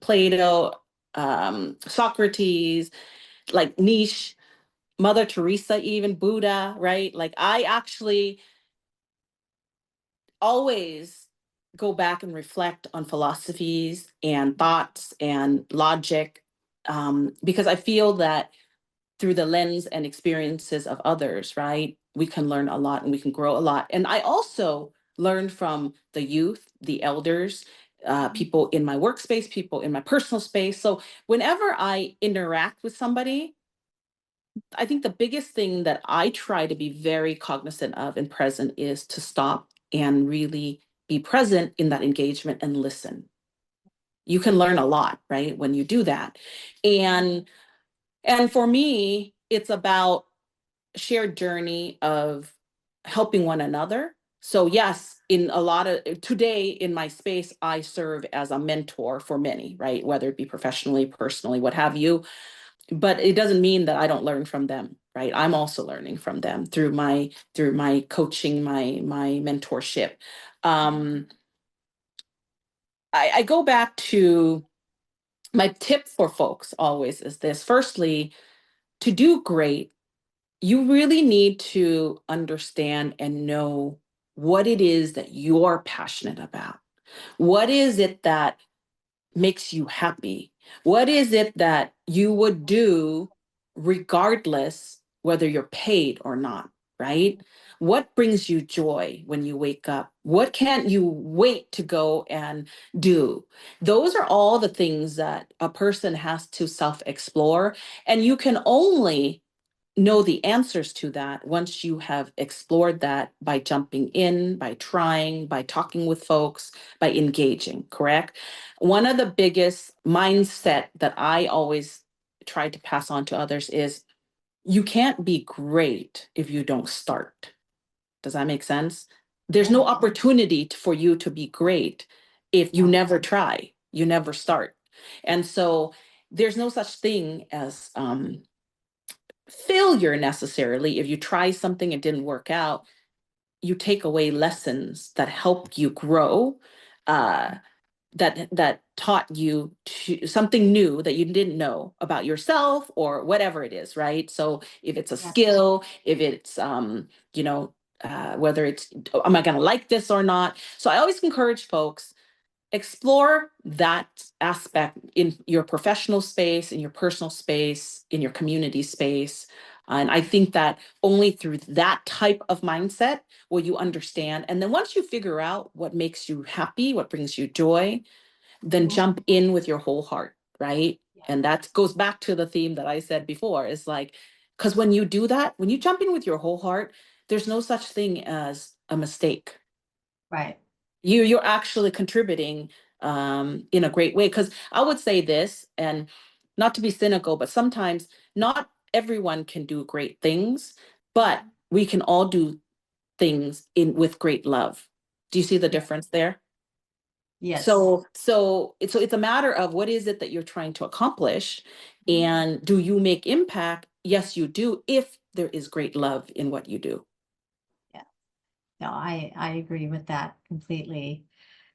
Plato, Socrates, like Nietzsche, Mother Teresa, even Buddha, right? Like I actually always go back and reflect on philosophies and thoughts and logic, because I feel that through the lens and experiences of others, right, we can learn a lot and we can grow a lot. And I also learn from the youth, the elders, people in my workspace, people in my personal space. So whenever I interact with somebody, I think the biggest thing that I try to be very cognizant of and present is to stop and really be present in that engagement and listen. You can learn a lot, right, when you do that. And for me, it's about shared journey of helping one another. So yes, in a lot of today in my space, I serve as a mentor for many, right? Whether it be professionally, personally, what have you. but it doesn't mean that I don't learn from them, right? I'm also learning from them through my coaching, my mentorship. Um, I go back to my tip for folks always is this. Firstly, to do great, you really need to understand and know what it is that you're passionate about. What is it that makes you happy? What is it that you would do regardless whether you're paid or not, right? What brings you joy when you wake up? What can't you wait to go and do? Those are all the things that a person has to self-explore, and you can only know the answers to that once you have explored that by jumping in, by trying, by talking with folks, by engaging, correct? One of the biggest mindset that I always try to pass on to others is you can't be great if you don't start. Does that make sense? There's no opportunity for you to be great if you never try, you never start. And so there's no such thing as failure necessarily. If you try something, it didn't work out, you take away lessons that help you grow, uh, that taught you to something new that you didn't know about yourself or whatever it is, right? So if it's a skill, if it's whether it's, am I going to like this or not? So I always encourage folks, explore that aspect in your professional space, in your personal space, in your community space. And I think that only through that type of mindset will you understand. And then once you figure out what makes you happy, what brings you joy, then jump in with your whole heart, right? And that goes back to the theme that I said before, is like, because when you do that, when you jump in with your whole heart, there's no such thing as a mistake. Right. You're actually contributing in a great way. Because I would say this, and not to be cynical, but sometimes not everyone can do great things, but we can all do things in with great love. Do you see the difference there? Yes. So it's a matter of what is it that you're trying to accomplish, and do you make impact? Yes, you do, if there is great love in what you do. Yeah. No, I agree with that completely.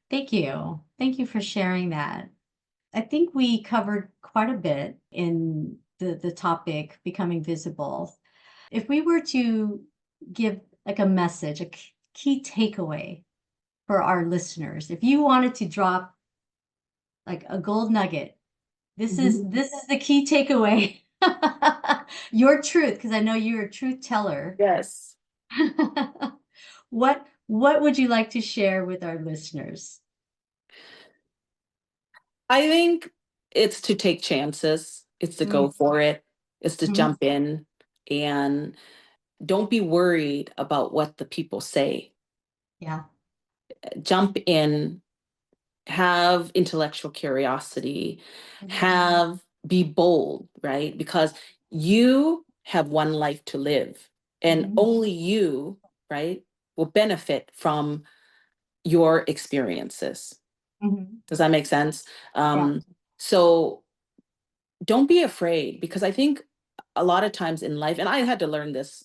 Thank you. Thank you for sharing that. I think we covered quite a bit in the topic becoming visible. If we were to give like a message, a key takeaway for our listeners, if you wanted to drop like a gold nugget, this is the key takeaway. Your truth, because I know you're a truth teller. Yes. What would you like to share with our listeners? I think it's to take chances. It's to go for it. It's to jump in, and don't be worried about what the people say. Yeah. Jump in, have intellectual curiosity, be bold, right? Because you have one life to live, and only you, right, will benefit from your experiences. Does that make sense? So don't be afraid, because I think a lot of times in life, and I had to learn this,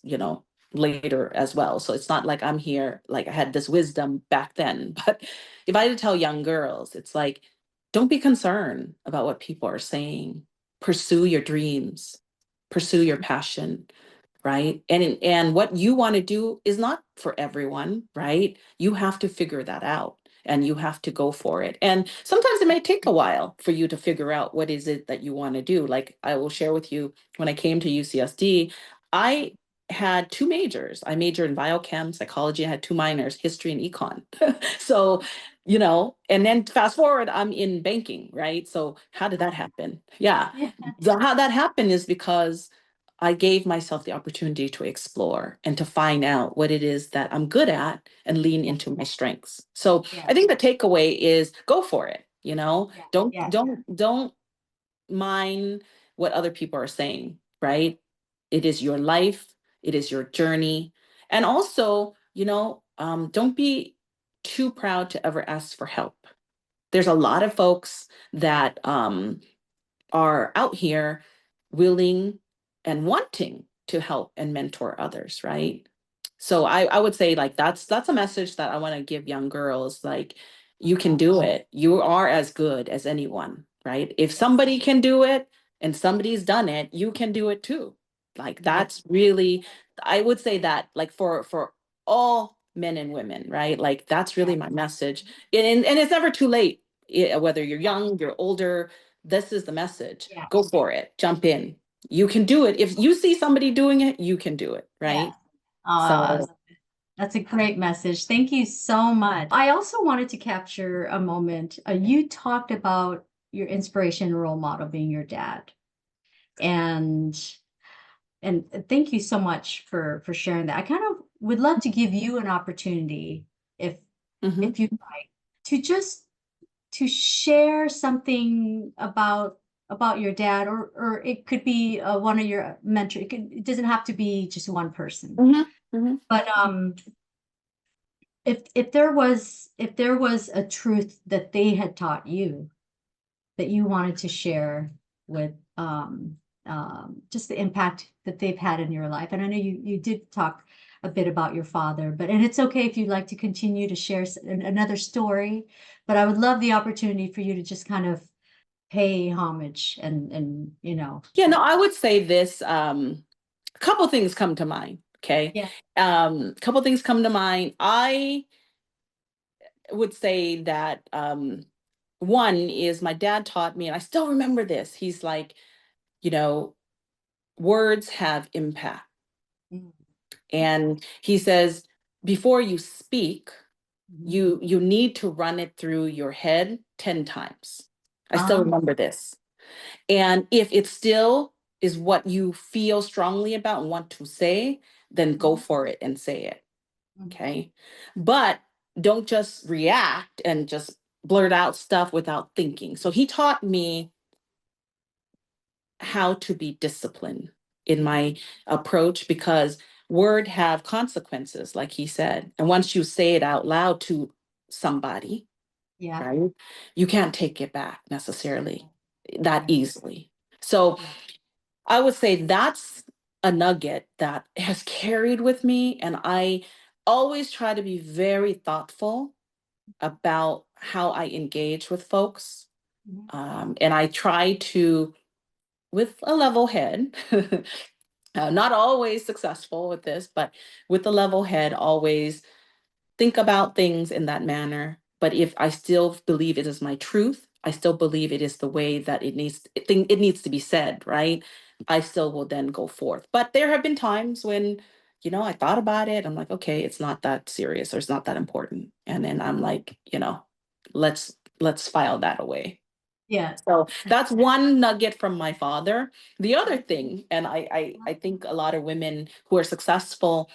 later as well. So it's not like I'm here, like I had this wisdom back then. But if I had to tell young girls, it's like, don't be concerned about what people are saying. Pursue your dreams, pursue your passion, right? And what you want to do is not for everyone, right? You have to figure that out, and you have to go for it. And sometimes it may take a while for you to figure out what is it that you want to do. Like I will share with you, when I came to UCSD, I had two majors. I majored in biochem, psychology. I had two minors, history and econ. So, and then fast forward, I'm in banking, right? So how did that happen? Yeah. How that happened is because I gave myself the opportunity to explore and to find out what it is that I'm good at and lean into my strengths. So I think the takeaway is go for it. Don't mind what other people are saying, right? It is your life, it is your journey. And also, don't be too proud to ever ask for help. There's a lot of folks that are out here willing and wanting to help and mentor others, right? So I would say like that's a message that I want to give young girls. Like, you can do it. You are as good as anyone, right? If somebody can do it and somebody's done it, you can do it too. Like, that's really, I would say that, like, for all men and women, right? Like, that's really my message. And it's never too late. Whether you're young, you're older, this is the message. Yeah. Go for it. Jump in. You can do it. If you see somebody doing it, you can do it, right? So That's a great message. Thank you so much. I also wanted to capture a moment. You talked about your inspiration role model being your dad. And thank you so much for sharing that. I kind of would love to give you an opportunity, if mhm. you'd like, to just to share something about your dad, or it could be one of your mentor. It doesn't have to be just one person. Mhm, mhm. But if there was a truth that they had taught you that you wanted to share with just the impact that they've had in your life. And I know you did talk a bit about your father, and it's okay if you'd like to continue to share another story, but I would love the opportunity for you to just kind of pay homage and Yeah, no, I would say this, a couple things come to mind, okay? Yeah. A couple things come to mind. I would say that one is, my dad taught me, and I still remember this. He's like, you know, words have impact. Mm. And he says, before you speak, Mhm. you need to run it through your head 10 times. I still Um, remember this. And if it still is what you feel strongly about and want to say, then go for it and say it. Okay. But don't just react and just blurt out stuff without thinking. So he taught me how to be disciplined in my approach, because word have consequences, like he said. And once you say it out loud to somebody, yeah. right, you can't take it back necessarily that Yeah. easily. So Yeah. I would say that's a nugget that has carried with me. And I always try to be very thoughtful about how I engage with folks. Mhm. And I try to, with a level head, not always successful with this, but with a level head, always think about things in that manner. But if I still believe it is my truth, I still believe it is the way that it needs to be said, right? I still will then go forth. But there have been times when, I thought about it. I'm like, okay, it's not that serious, or it's not that important. And then I'm like, let's file that away. Yeah. So that's one nugget from my father. The other thing, and I think a lot of women who are successful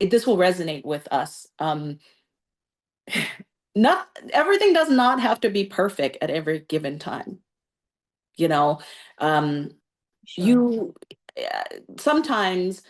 this will resonate with us. Not everything does not have to be perfect at every given time. You know, um, Sure. you sometimes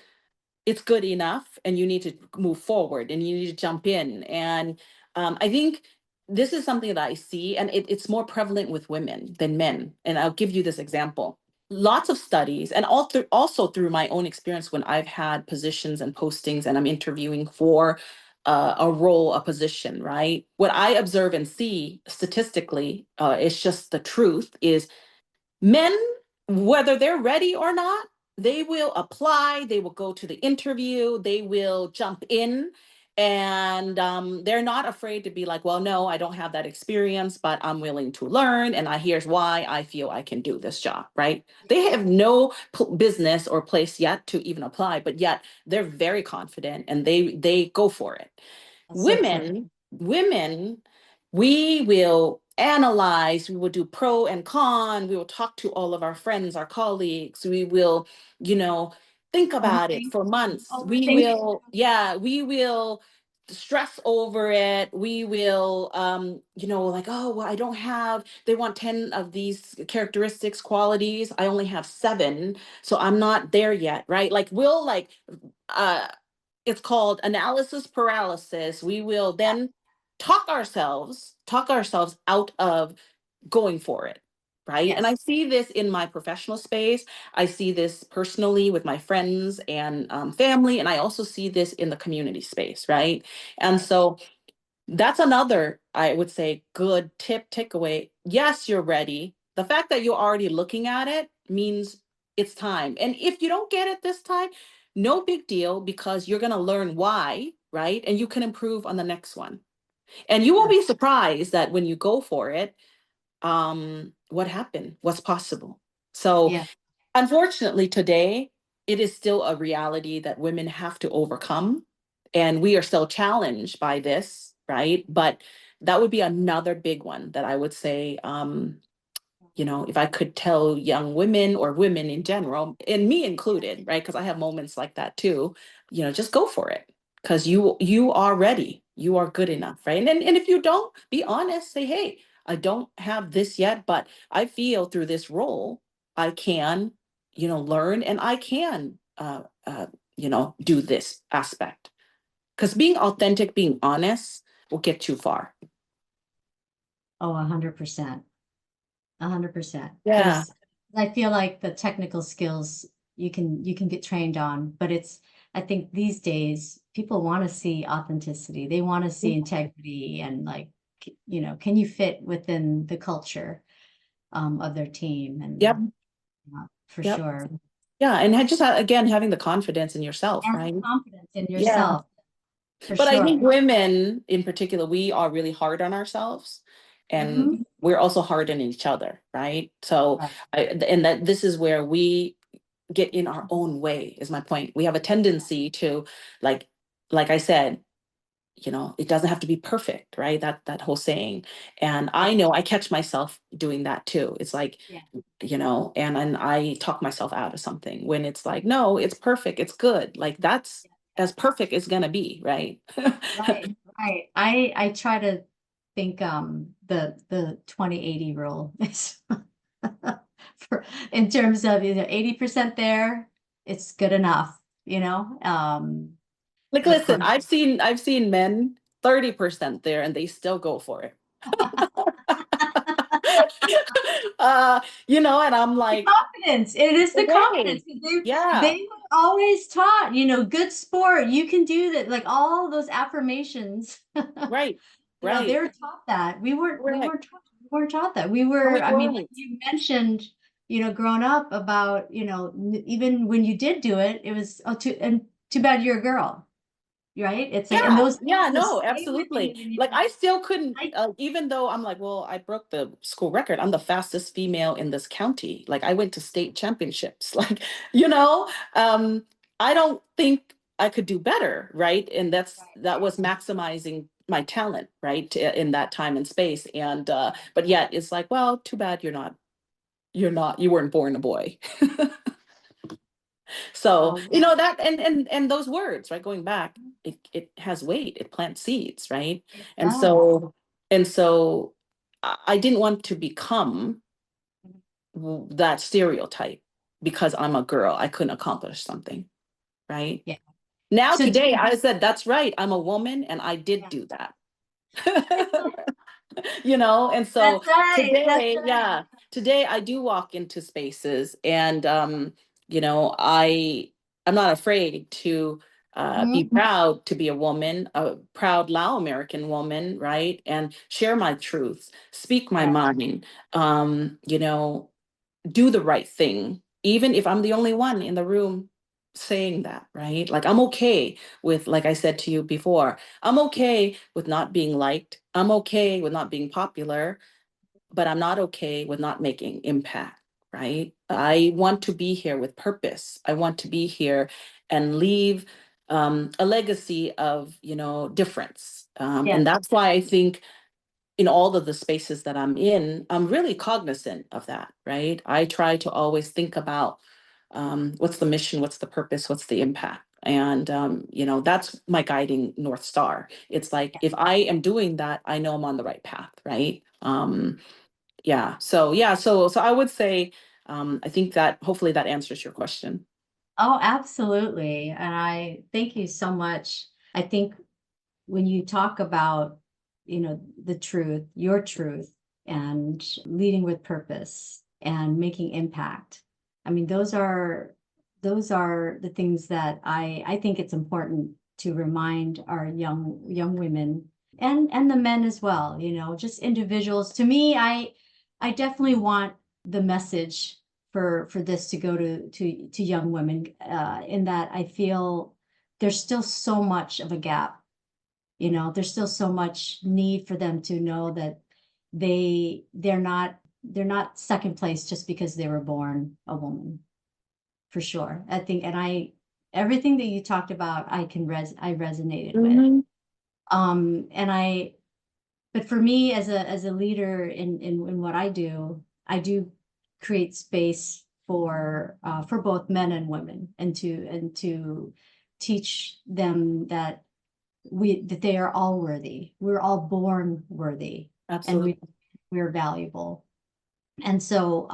it's good enough and you need to move forward and you need to jump in. And I think this is something that I see, and it's more prevalent with women than men. And I'll give you this example. Lots of studies, and also through my own experience when I've had positions and postings and I'm interviewing for a role, a position, right? What I observe and see statistically, it's just the truth, is men, whether they're ready or not, they will apply, they will go to the interview, they will jump in, and they're not afraid to be like, well, no, I don't have that experience, but I'm willing to learn, and here's why I feel I can do this job, right? They have no business or place yet to even apply, but yet they're very confident and they go for it. That's so true. Women, we will analyze, we will do pro and con, we will talk to all of our friends, our colleagues, we will, you know, think about it Overthink. for months. Overthink. We will stress over it. We will, like, oh, well, I don't have, they want 10 of these characteristics, qualities. I only have 7. So I'm not there yet, right? Like, uh, it's called analysis paralysis. We will then talk ourselves out of going for it. right? And Yes. I see this in my professional space. I see this personally with my friends and family. And I also see this in the community space, right? And so that's another, I would say, good tip, takeaway. Yes, you're ready. The fact that you're already looking at it means it's time. And if you don't get it this time, no big deal, because you're going to learn why, right? And you can improve on the next one. And you will be surprised that when you go for it, what happened, what's possible. So Yeah. unfortunately, today, it is still a reality that women have to overcome. And we are still challenged by this, right? But that would be another big one that I would say, if I could tell young women or women in general, and me included, right? Because I have moments like that too, just go for it. Because you are ready. You are good enough, right? And if you don't, be honest, say, hey, I don't have this yet, but I feel through this role, I can, learn, and I can do this aspect. Because being authentic, being honest will get you far. Oh, 100%. 100%. Yeah. Because I feel like the technical skills you can get trained on, but I think these days people want to see authenticity. They want to see integrity and like, can you fit within the culture of their team? Yep. And for Yep. sure. Yeah. And just again, having the confidence in yourself, And right? confidence in Yeah. yourself, for But I think sure. women in particular, we are really hard on ourselves, and Mhm. we're also hard on each other, right? So, Right. and that this is where we get in our own way, is my point. We have a tendency to, like I said, it doesn't have to be perfect, right? That whole saying. And I know I catch myself doing that too. It's like, Yeah. and I talk myself out of something when it's like, no, it's perfect, it's good. Like that's as perfect as gonna be, right? Right, right. I try to think the 20-80 rule is for in terms of 80% there, it's good enough, Like, but listen, for I've seen men 30% there and they still go for it. And I'm the like, confidence, it is the okay, confidence. They yeah, were always taught, good sport, you can do that, like all those affirmations. right, They right, were taught that. We weren't we correct. weren't taught, we weren't taught that. We No, were, we I mean, like weren't. you mentioned, growing up about, even when you did do it, it was too bad you're a girl, right? It's like, and Yeah, those yeah, just no, stay with you absolutely. when you Like I still couldn't, I even though I'm like, well, I broke the school record. I'm the fastest female in this county. Like I went to state championships. Like, you know, um, I don't think I could do better, right? And that was maximizing my talent, right, in that time and space. And but yet it's like, well, too bad you weren't born a boy. So, oh, that and those words, right, going back, it has weight, it plants seeds, right? it And does. so I didn't want to become that stereotype because I'm a girl, I couldn't accomplish something, right? Yeah. Now So today I said, that's right, I'm a woman and I did yeah. do that. And That's so right. That's today, right. yeah, today I do walk into spaces and I'm not afraid to be Mhm. proud to be a woman, a proud Lao American woman, right? And share my truths, speak my Yeah. mind, do the right thing, even if I'm the only one in the room saying that, right? Like I'm okay with, like I said to you before, I'm okay with not being liked. I'm okay with not being popular, but I'm not okay with not making impact, right? I want to be here with purpose. I want to be here and leave a legacy of, difference. Yeah. And that's why I think in all of the spaces that I'm in, I'm really cognizant of that, right? I try to always think about what's the mission, what's the purpose, what's the impact. And, that's my guiding North Star. It's like, if I am doing that, I know I'm on the right path, right? So I would say, I think that hopefully that answers your question. Oh, absolutely. And I thank you so much. I think when you talk about, the truth, your truth, and leading with purpose and making impact. I mean, those are the things that I think it's important to remind our young women and the men as well, you know, just individuals. To me, I definitely want the message for this to go to young women, in that I feel there's still so much of a gap. You know, there's still so much need for them to know that they're not second place just because they were born a woman, for sure. I think, and everything that you talked about, I resonated with. But for me as a leader in what I do create space for both men and women, and to teach them that they are all worthy. We're all born worthy. Absolutely. And we're valuable. And so,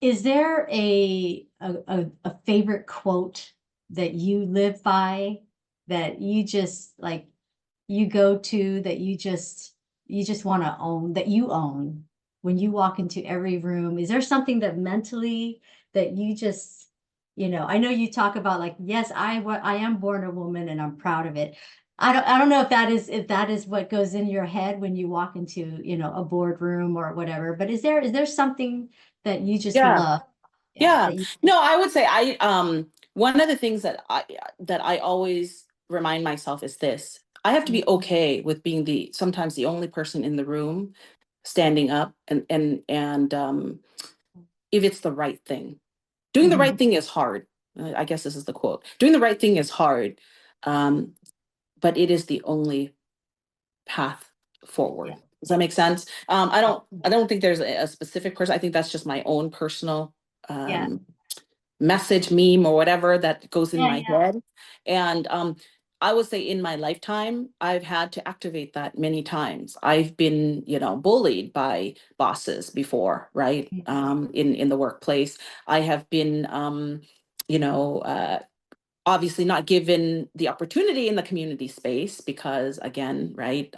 is there a favorite quote that you live by, that you just like, you go to, that you just want to own, that you own when you walk into every room? Is there something that mentally that you just, you know, I know you talk about like, yes, I am born a woman and I'm proud of it. I don't know if that is what goes in your head when you walk into, you know, a boardroom or whatever, but is there something that you just love? Yeah. That you, No, I would say one of the things that I always remind myself is this. I have to be okay with being sometimes the only person in the room standing up, and if it's the right thing. Doing the right thing is hard. I guess this is the quote. Doing the right thing is hard, but it is the only path forward. Yeah. Does that make sense? I don't think there's a specific person. I think that's just my own personal Yeah. message, meme, or whatever that goes in my Yeah. head. And I would say in my lifetime, I've had to activate that many times. I've been, bullied by bosses before, right? In the workplace. I have been, obviously not given the opportunity in the community space because, again, right,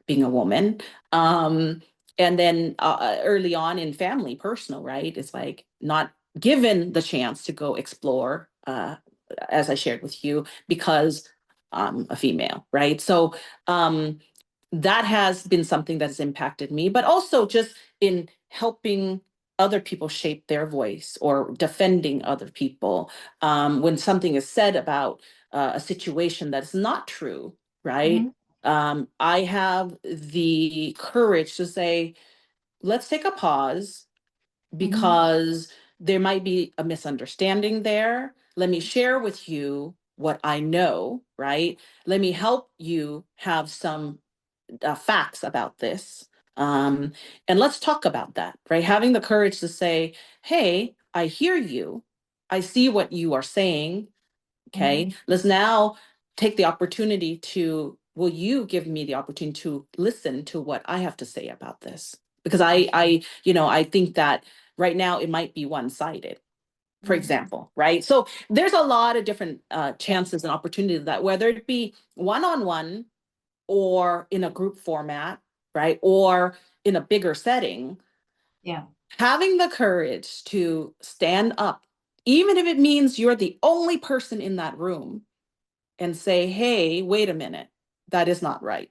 being a woman. And then early on in family, personal, right, it's like not given the chance to go explore, as I shared with you, because I'm a female, right? So that has been something that has impacted me, but also just in helping other people shape their voice or defending other people when something is said about a situation that's not true, right? I have the courage to say, let's take a pause, because there might be a misunderstanding there. Let me share with you what I know, right? Let me help you have some facts about this. And let's talk about that, right? Having the courage to say, hey, I hear you. I see what you are saying. Okay. Let's now take the opportunity will you give me the opportunity to listen to what I have to say about this? Because I think that right now it might be one-sided, for example, right? So there's a lot of different chances and opportunities that, whether it be one-on-one or in a group format, right? Or in a bigger setting, having the courage to stand up, even if it means you're the only person in that room, and say, hey, wait a minute, that is not right,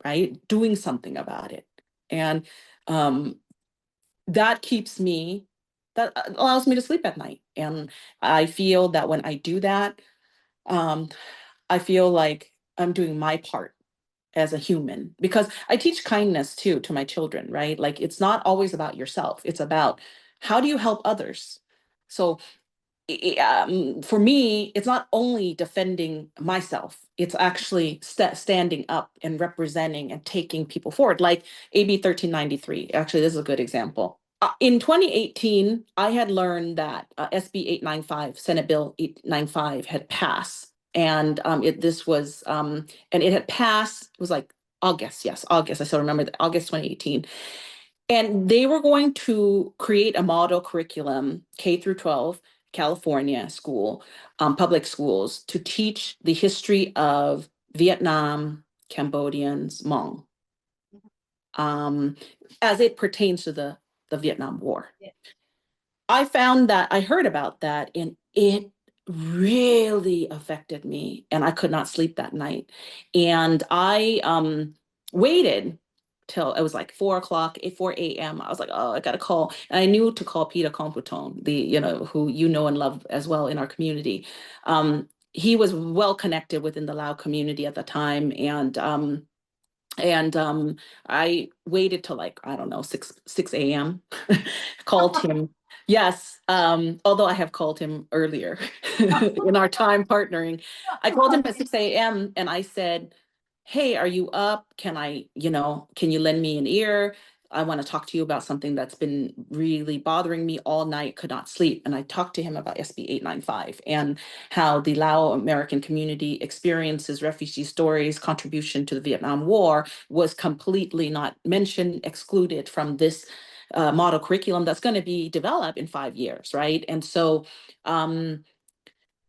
right? Doing something about it. And that allows me to sleep at night. And I feel that when I do that, I feel like I'm doing my part as a human, because I teach kindness too to my children, right? Like, it's not always about yourself. It's about how do you help others? So for me, it's not only defending myself, it's actually standing up and representing and taking people forward. Like AB 1393, actually, this is a good example. In 2018, I had learned that SB 895, Senate Bill 895 had passed. And it had passed, it was like August, yes, August. I still remember that, August 2018. And they were going to create a model curriculum, K through 12, California school, public schools, to teach the history of Vietnam, Cambodians, Hmong. as it pertains to the Vietnam War. Yeah. I found that I heard about that and it really affected me and I could not sleep that night. And I waited till it was like 4 o'clock, 4 a.m. I was like, oh, I got to call. And I knew to call Peter Computon, who you know and love as well in our community. He was well connected within the Lao community at the time. And I waited till like, I don't know, 6 a.m. called him. Yes, although I have called him earlier in our time partnering. I called him at 6 a.m. and I said, hey, are you up? Can you lend me an ear? I want to talk to you about something that's been really bothering me all night, could not sleep. And I talked to him about SB 895 and how the Lao American community experiences refugee stories, contribution to the Vietnam War was completely not mentioned, excluded from this model curriculum that's going to be developed in 5 years, right? And so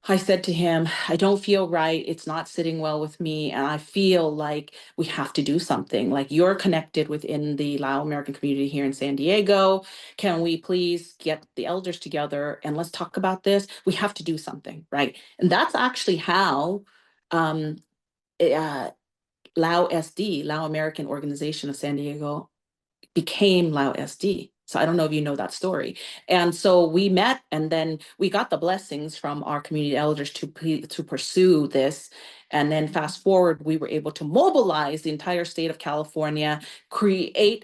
I said to him, I don't feel right. It's not sitting well with me. And I feel like we have to do something. Like, you're connected within the Lao American community here in San Diego. Can we please get the elders together and let's talk about this? We have to do something, right? And that's actually how um, LAOSD, Lao American Organization of San Diego, became LAOSD. So I don't know if you know that story. And so we met, and then we got the blessings from our community elders to pursue this. And then fast forward, we were able to mobilize the entire state of California,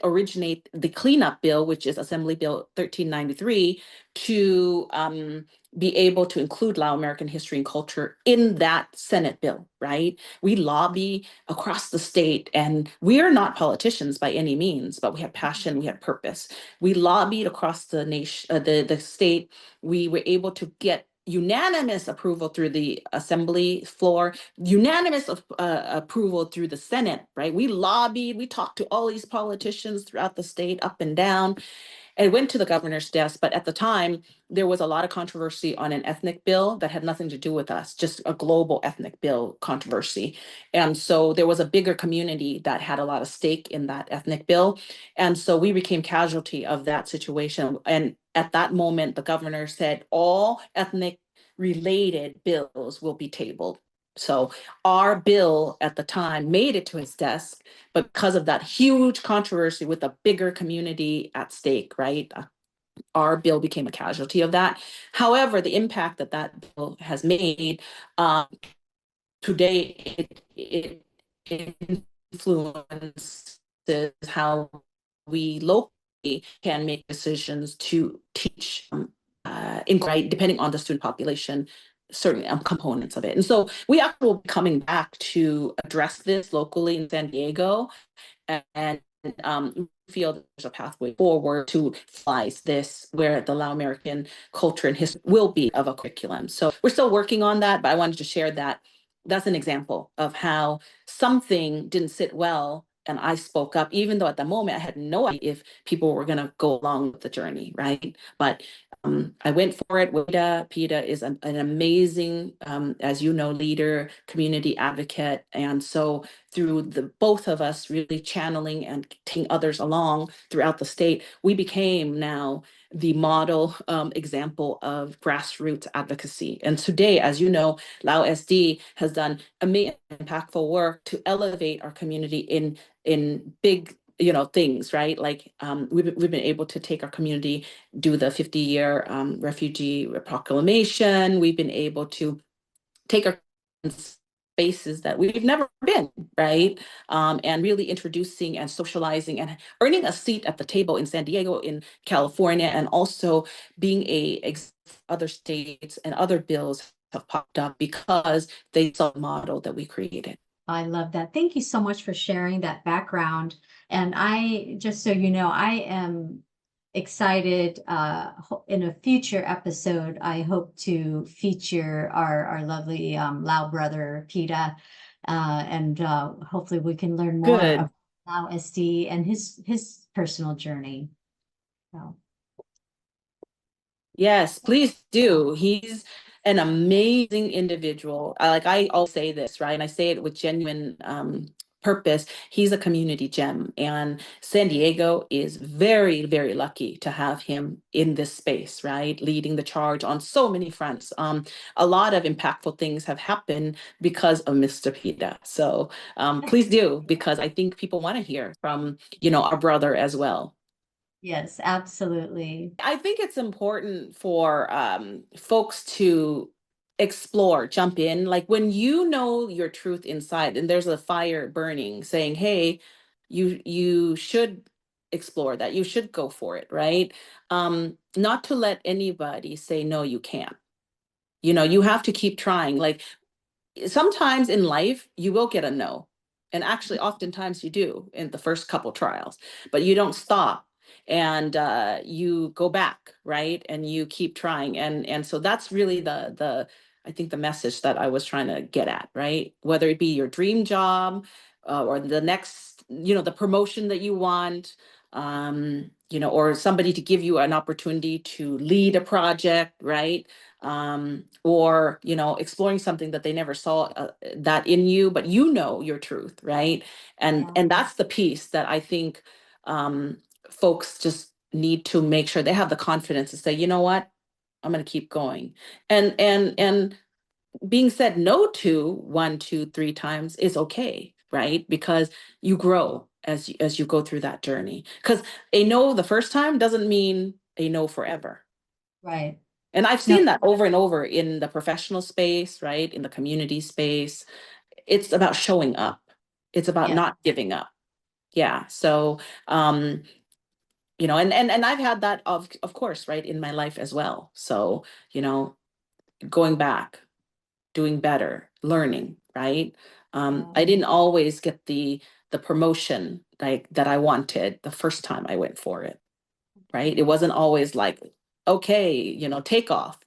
originate the cleanup bill, which is Assembly Bill 1393, to be able to include Lao American history and culture in that Senate bill, right? We lobby across the state, and we are not politicians by any means, but we have passion, we have purpose. We lobbied across the nation, the state. We were able to get unanimous approval through the assembly floor, unanimous approval through the Senate, right? We lobbied, we talked to all these politicians throughout the state, up and down. And it went to the governor's desk, but at the time, there was a lot of controversy on an ethnic bill that had nothing to do with us, just a global ethnic bill controversy. And so there was a bigger community that had a lot of stake in that ethnic bill. And so we became casualty of that situation. And at that moment, the governor said all ethnic related bills will be tabled. So our bill at the time made it to his desk, but because of that huge controversy with a bigger community at stake, right? Our bill became a casualty of that. However, the impact that that bill has made today, it influences how we locally can make decisions to teach, right, depending on the student population, certain components of it. And so we actually will be coming back to address this locally in San Diego, and feel that there's a pathway forward to finalize this, where the Lao American culture and history will be of a curriculum. So we're still working on that, but I wanted to share that. That's an example of how something didn't sit well and I spoke up, even though at the moment I had no idea if people were going to go along with the journey, right? But I went for it. PETA is an amazing, as you know, leader, community advocate. And so through the both of us really channeling and taking others along throughout the state, we became now the model example of grassroots advocacy. And today, as you know, LAOSD has done amazing, impactful work to elevate our community in big things, right? Like we've been able to take our community, do the 50-year refugee proclamation. We've been able to take our spaces that we've never been, right? And really introducing and socializing and earning a seat at the table in San Diego, in California, and also being other states and other bills have popped up because they saw the model that we created. I love that. Thank you so much for sharing that background. And just so you know, I am excited. In a future episode, I hope to feature our lovely Lao brother, PETA, and hopefully we can learn more about Lao SD and his personal journey. So. Yes, please do. He's an amazing individual. I always say this, right? And I say it with genuine purpose. He's a community gem, and San Diego is very, very lucky to have him in this space, right? Leading the charge on so many fronts. A lot of impactful things have happened because of Mr. Pita. So please do, because I think people want to hear from, our brother as well. Yes, absolutely. I think it's important for folks to explore, jump in. Like when you know your truth inside, and there's a fire burning, saying, "Hey, you should explore that. You should go for it." Right? Not to let anybody say no, you can't. You have to keep trying. Like sometimes in life you will get a no, and actually oftentimes you do in the first couple trials, but you don't stop, and you go back, right, and you keep trying, and so that's really the I think the message that I was trying to get at, right? Whether it be your dream job, or the next, the promotion that you want, or somebody to give you an opportunity to lead a project, right? Or exploring something that they never saw that in you, but your truth, right? And that's the piece that I think folks just need to make sure they have the confidence to say, you know what, I'm going to keep going. And being said no to 1, 2, 3 times is okay, right? Because you grow as you go through that journey. Because a no the first time doesn't mean a no forever. Right. And I've No, seen that over and over in the professional space, right? In the community space. It's about showing up. It's about yeah. not giving up. Yeah. So, and I've had that of course, right, in my life as well. So, going back, doing better, learning, right? I didn't always get the promotion that I wanted the first time I went for it, right? It wasn't always like, okay, take off.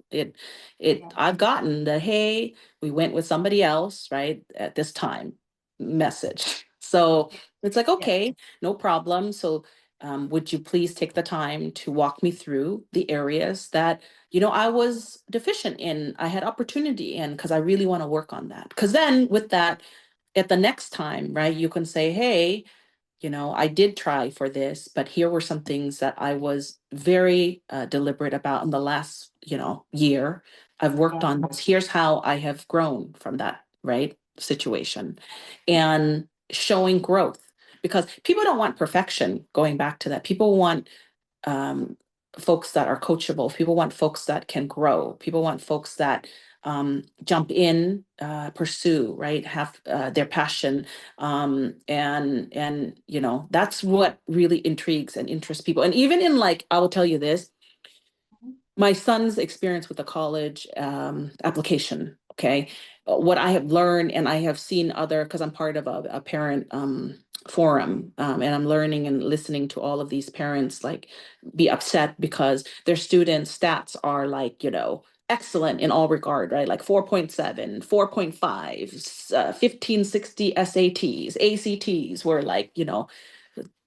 I've gotten the, hey, we went with somebody else, right, at this time message. So it's like, Yeah. okay, no problem. So would you please take the time to walk me through the areas that, I was deficient in, I had opportunity in, because I really want to work on that. Because then with that, at the next time, right, you can say, hey, I did try for this, but here were some things that I was very deliberate about in the last, year. I've worked on this. Here's how I have grown from that, right, situation, and showing growth. Because people don't want perfection, going back to that. People want um, folks that are coachable. People want folks that can grow. People want folks that jump in, pursue, right, have their passion, and that's what really intrigues and interests people. And even in, like, I will tell you this, my son's experience with the college application, okay, what I have learned, and I have seen other, because I'm part of a parent forum, and I'm learning and listening to all of these parents like be upset because their students' stats are like, excellent in all regard, right? Like 4.7, 4.5, 1560 SATs, ACTs were like,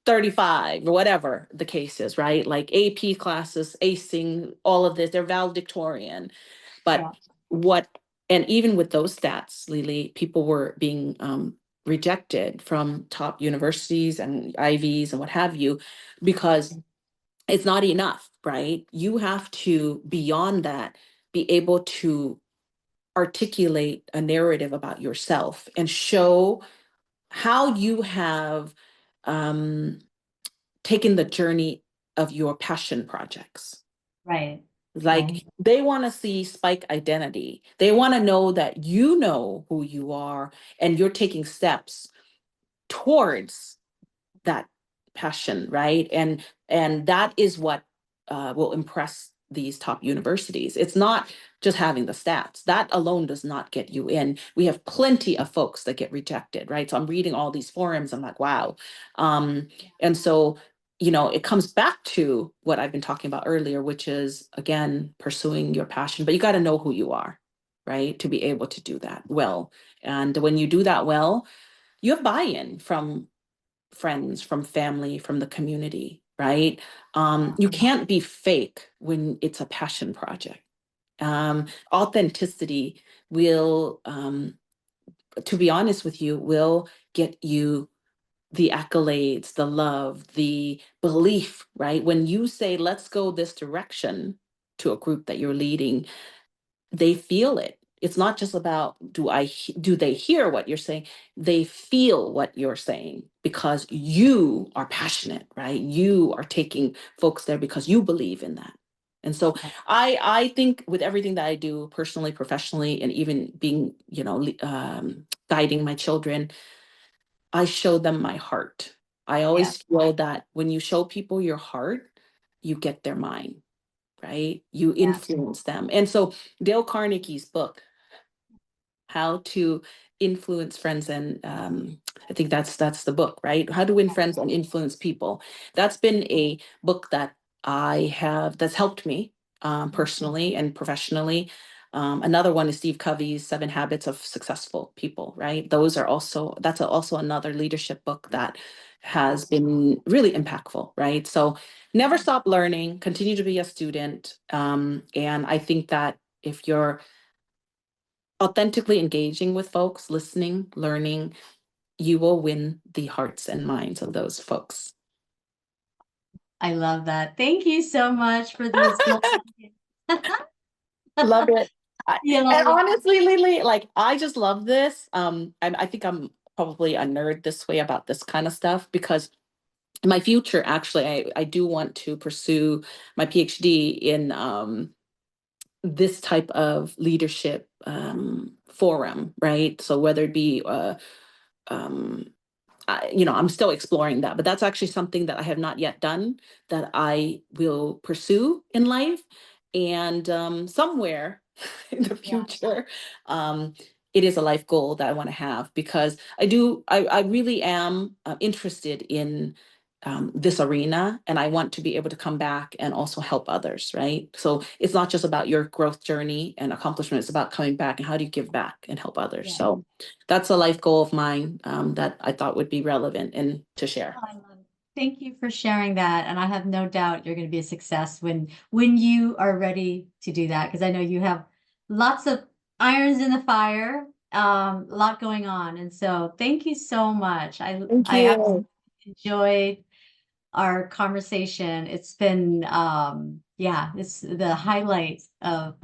35 or whatever the case is, right? Like AP classes, acing, all of this, they're valedictorian. But what, and even with those stats, Lily, people were being rejected from top universities and IVs and what have you, because it's not enough, right? You have to, beyond that, be able to articulate a narrative about yourself and show how you have taken the journey of your passion projects. Right. Like they want to see spike identity. They want to know that you know who you are and you're taking steps towards that passion, right? And that is what will impress these top universities. It's not just having the stats. That alone does not get you in. We have plenty of folks that get rejected, right? So I'm reading all these forums. I'm like, wow. And so, it comes back to what I've been talking about earlier, which is, again, pursuing your passion, but you got to know who you are, right? To be able to do that well. And when you do that well, you have buy-in from friends, from family, from the community, right? You can't be fake when it's a passion project. Authenticity will to be honest with you, will get you the accolades, the love, the belief, right? When you say, let's go this direction to a group that you're leading, they feel it. It's not just about do they hear what you're saying? They feel what you're saying because you are passionate, right? You are taking folks there because you believe in that. And so I think with everything that I do personally, professionally, and even being, guiding my children, I show them my heart. I always feel that when you show people your heart, you get their mind, right? You influence them. And so Dale Carnegie's book, How to Influence Friends and I think that's the book, right? How to Win Friends and Influence People. That's been a book that that's helped me personally and professionally. Another one is Steve Covey's 7 Habits of Successful People, right? That's also another leadership book that has been really impactful, right? So never stop learning, continue to be a student. And I think that if you're authentically engaging with folks, listening, learning, you will win the hearts and minds of those folks. I love that. Thank you so much for those goals. Love it. Yeah. And honestly, Lily, like I just love this. I think I'm probably a nerd this way about this kind of stuff because in my future, actually, I do want to pursue my PhD in this type of leadership forum, right? So whether it be um, I'm still exploring that, but that's actually something that I have not yet done that I will pursue in life. And somewhere in the future, it is a life goal that I want to have because I really am interested in this arena and I want to be able to come back and also help others, right? So it's not just about your growth journey and accomplishment, it's about coming back and how do you give back and help others. So that's a life goal of mine that I thought would be relevant and to share. I love it. Thank you for sharing that. And I have no doubt you're going to be a success when you are ready to do that. Because I know you have lots of irons in the fire, a lot going on. And so thank you so much. Thank I you. absolutely enjoyed our conversation. It's been it's the highlight of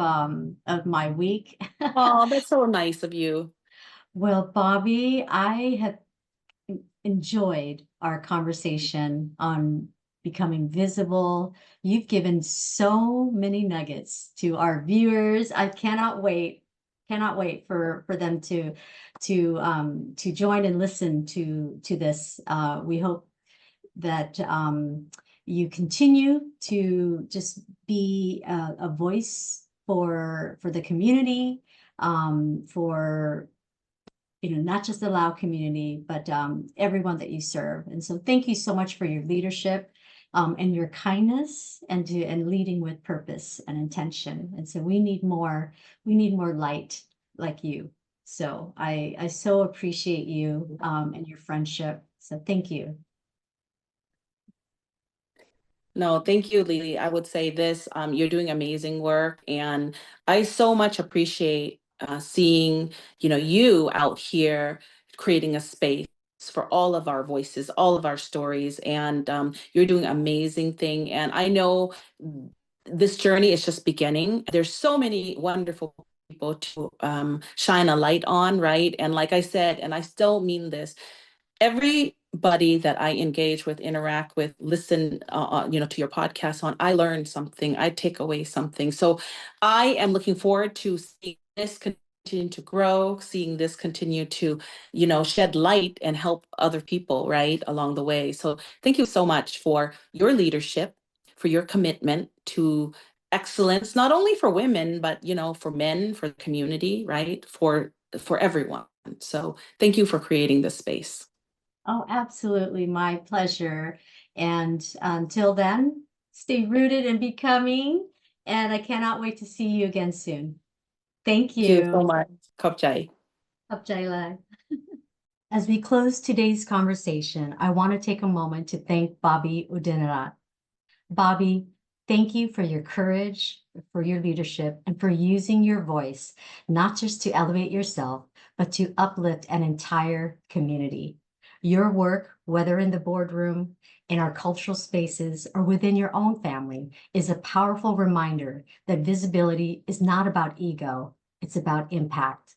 my week. Oh, that's so nice of you. Well, Bobbie, I have enjoyed our conversation on becoming visible. You've given so many nuggets to our viewers. I cannot wait for them to join and listen to this. We hope that you continue to just be a voice for the community, for not just the Lao community, but everyone that you serve. And so thank you so much for your leadership and your kindness and leading with purpose and intention. And so we need more light like you. So I so appreciate you and your friendship. So thank you. No, thank you, Lily. I would say this, you're doing amazing work. And I so much appreciate seeing, you out here creating a space for all of our voices, all of our stories. And you're doing an amazing thing. And I know this journey is just beginning. There's so many wonderful people to shine a light on, right? And like I said, and I still mean this, everybody that I engage with, interact with, listen, to your podcast on, I learned something, I take away something. So I am looking forward to seeing this continue to grow, seeing this continue to, shed light and help other people, right, along the way. So thank you so much for your leadership, for your commitment to excellence, not only for women, but, for men, for the community, right, for everyone. So thank you for creating this space. Oh, absolutely. My pleasure. And until then, stay rooted and becoming. And I cannot wait to see you again soon. Thank Thank you so you. much. Khop Upjala. As we close today's conversation, I want to take a moment to thank Bobbie Oudinarath. Bobbie, thank you for your courage, for your leadership, and for using your voice, not just to elevate yourself, but to uplift an entire community. Your work, whether in the boardroom, in our cultural spaces, or within your own family, is a powerful reminder that visibility is not about ego, it's about impact.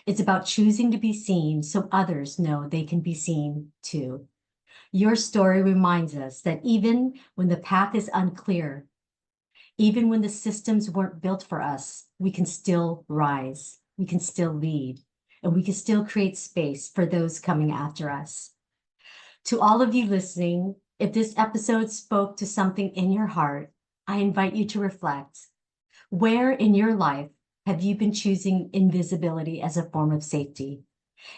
It's about choosing to be seen so others know they can be seen too. Your story reminds us that even when the path is unclear, even when the systems weren't built for us, we can still rise, we can still lead, and we can still create space for those coming after us. To all of you listening, if this episode spoke to something in your heart, I invite you to reflect. Where in your life have you been choosing invisibility as a form of safety?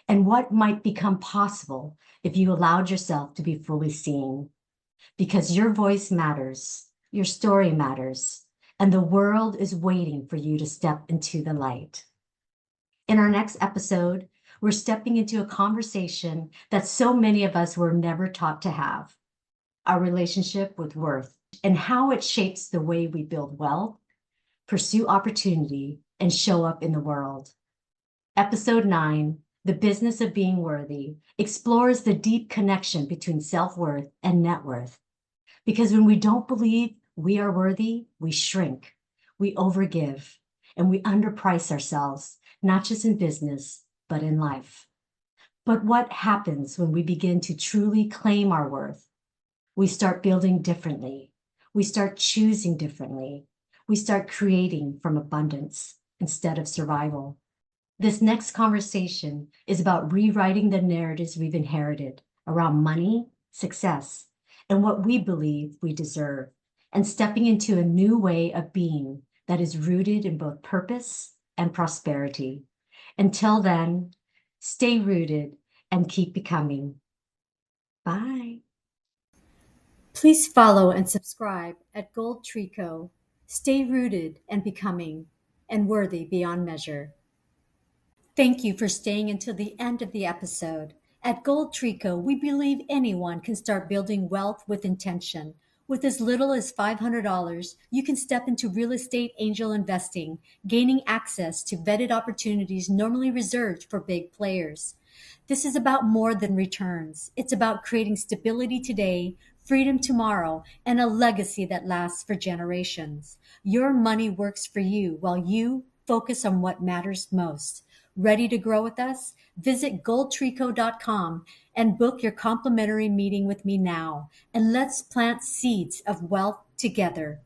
And what might become possible if you allowed yourself to be fully seen? Because your voice matters, your story matters, and the world is waiting for you to step into the light. In our next episode, we're stepping into a conversation that so many of us were never taught to have, our relationship with worth and how it shapes the way we build wealth, pursue opportunity, and show up in the world. Episode 9, The Business of Being Worthy, explores the deep connection between self-worth and net worth. Because when we don't believe we are worthy, we shrink, we overgive, and we underprice ourselves, not just in business, but in life. But what happens when we begin to truly claim our worth? We start building differently. We start choosing differently. We start creating from abundance instead of survival. This next conversation is about rewriting the narratives we've inherited around money, success, and what we believe we deserve, and stepping into a new way of being that is rooted in both purpose and prosperity. Until then, stay rooted and keep becoming. Bye. Please follow and subscribe at Goldtree Co. Stay rooted and becoming, and worthy beyond measure. Thank you for staying until the end of the episode. At Goldtree Co, we believe anyone can start building wealth with intention. With as little as $500, you can step into real estate angel investing, gaining access to vetted opportunities normally reserved for big players. This is about more than returns. It's about creating stability today, freedom tomorrow, and a legacy that lasts for generations. Your money works for you while you focus on what matters most. Ready to grow with us? Visit goldtreeco.com and book your complimentary meeting with me now. And let's plant seeds of wealth together.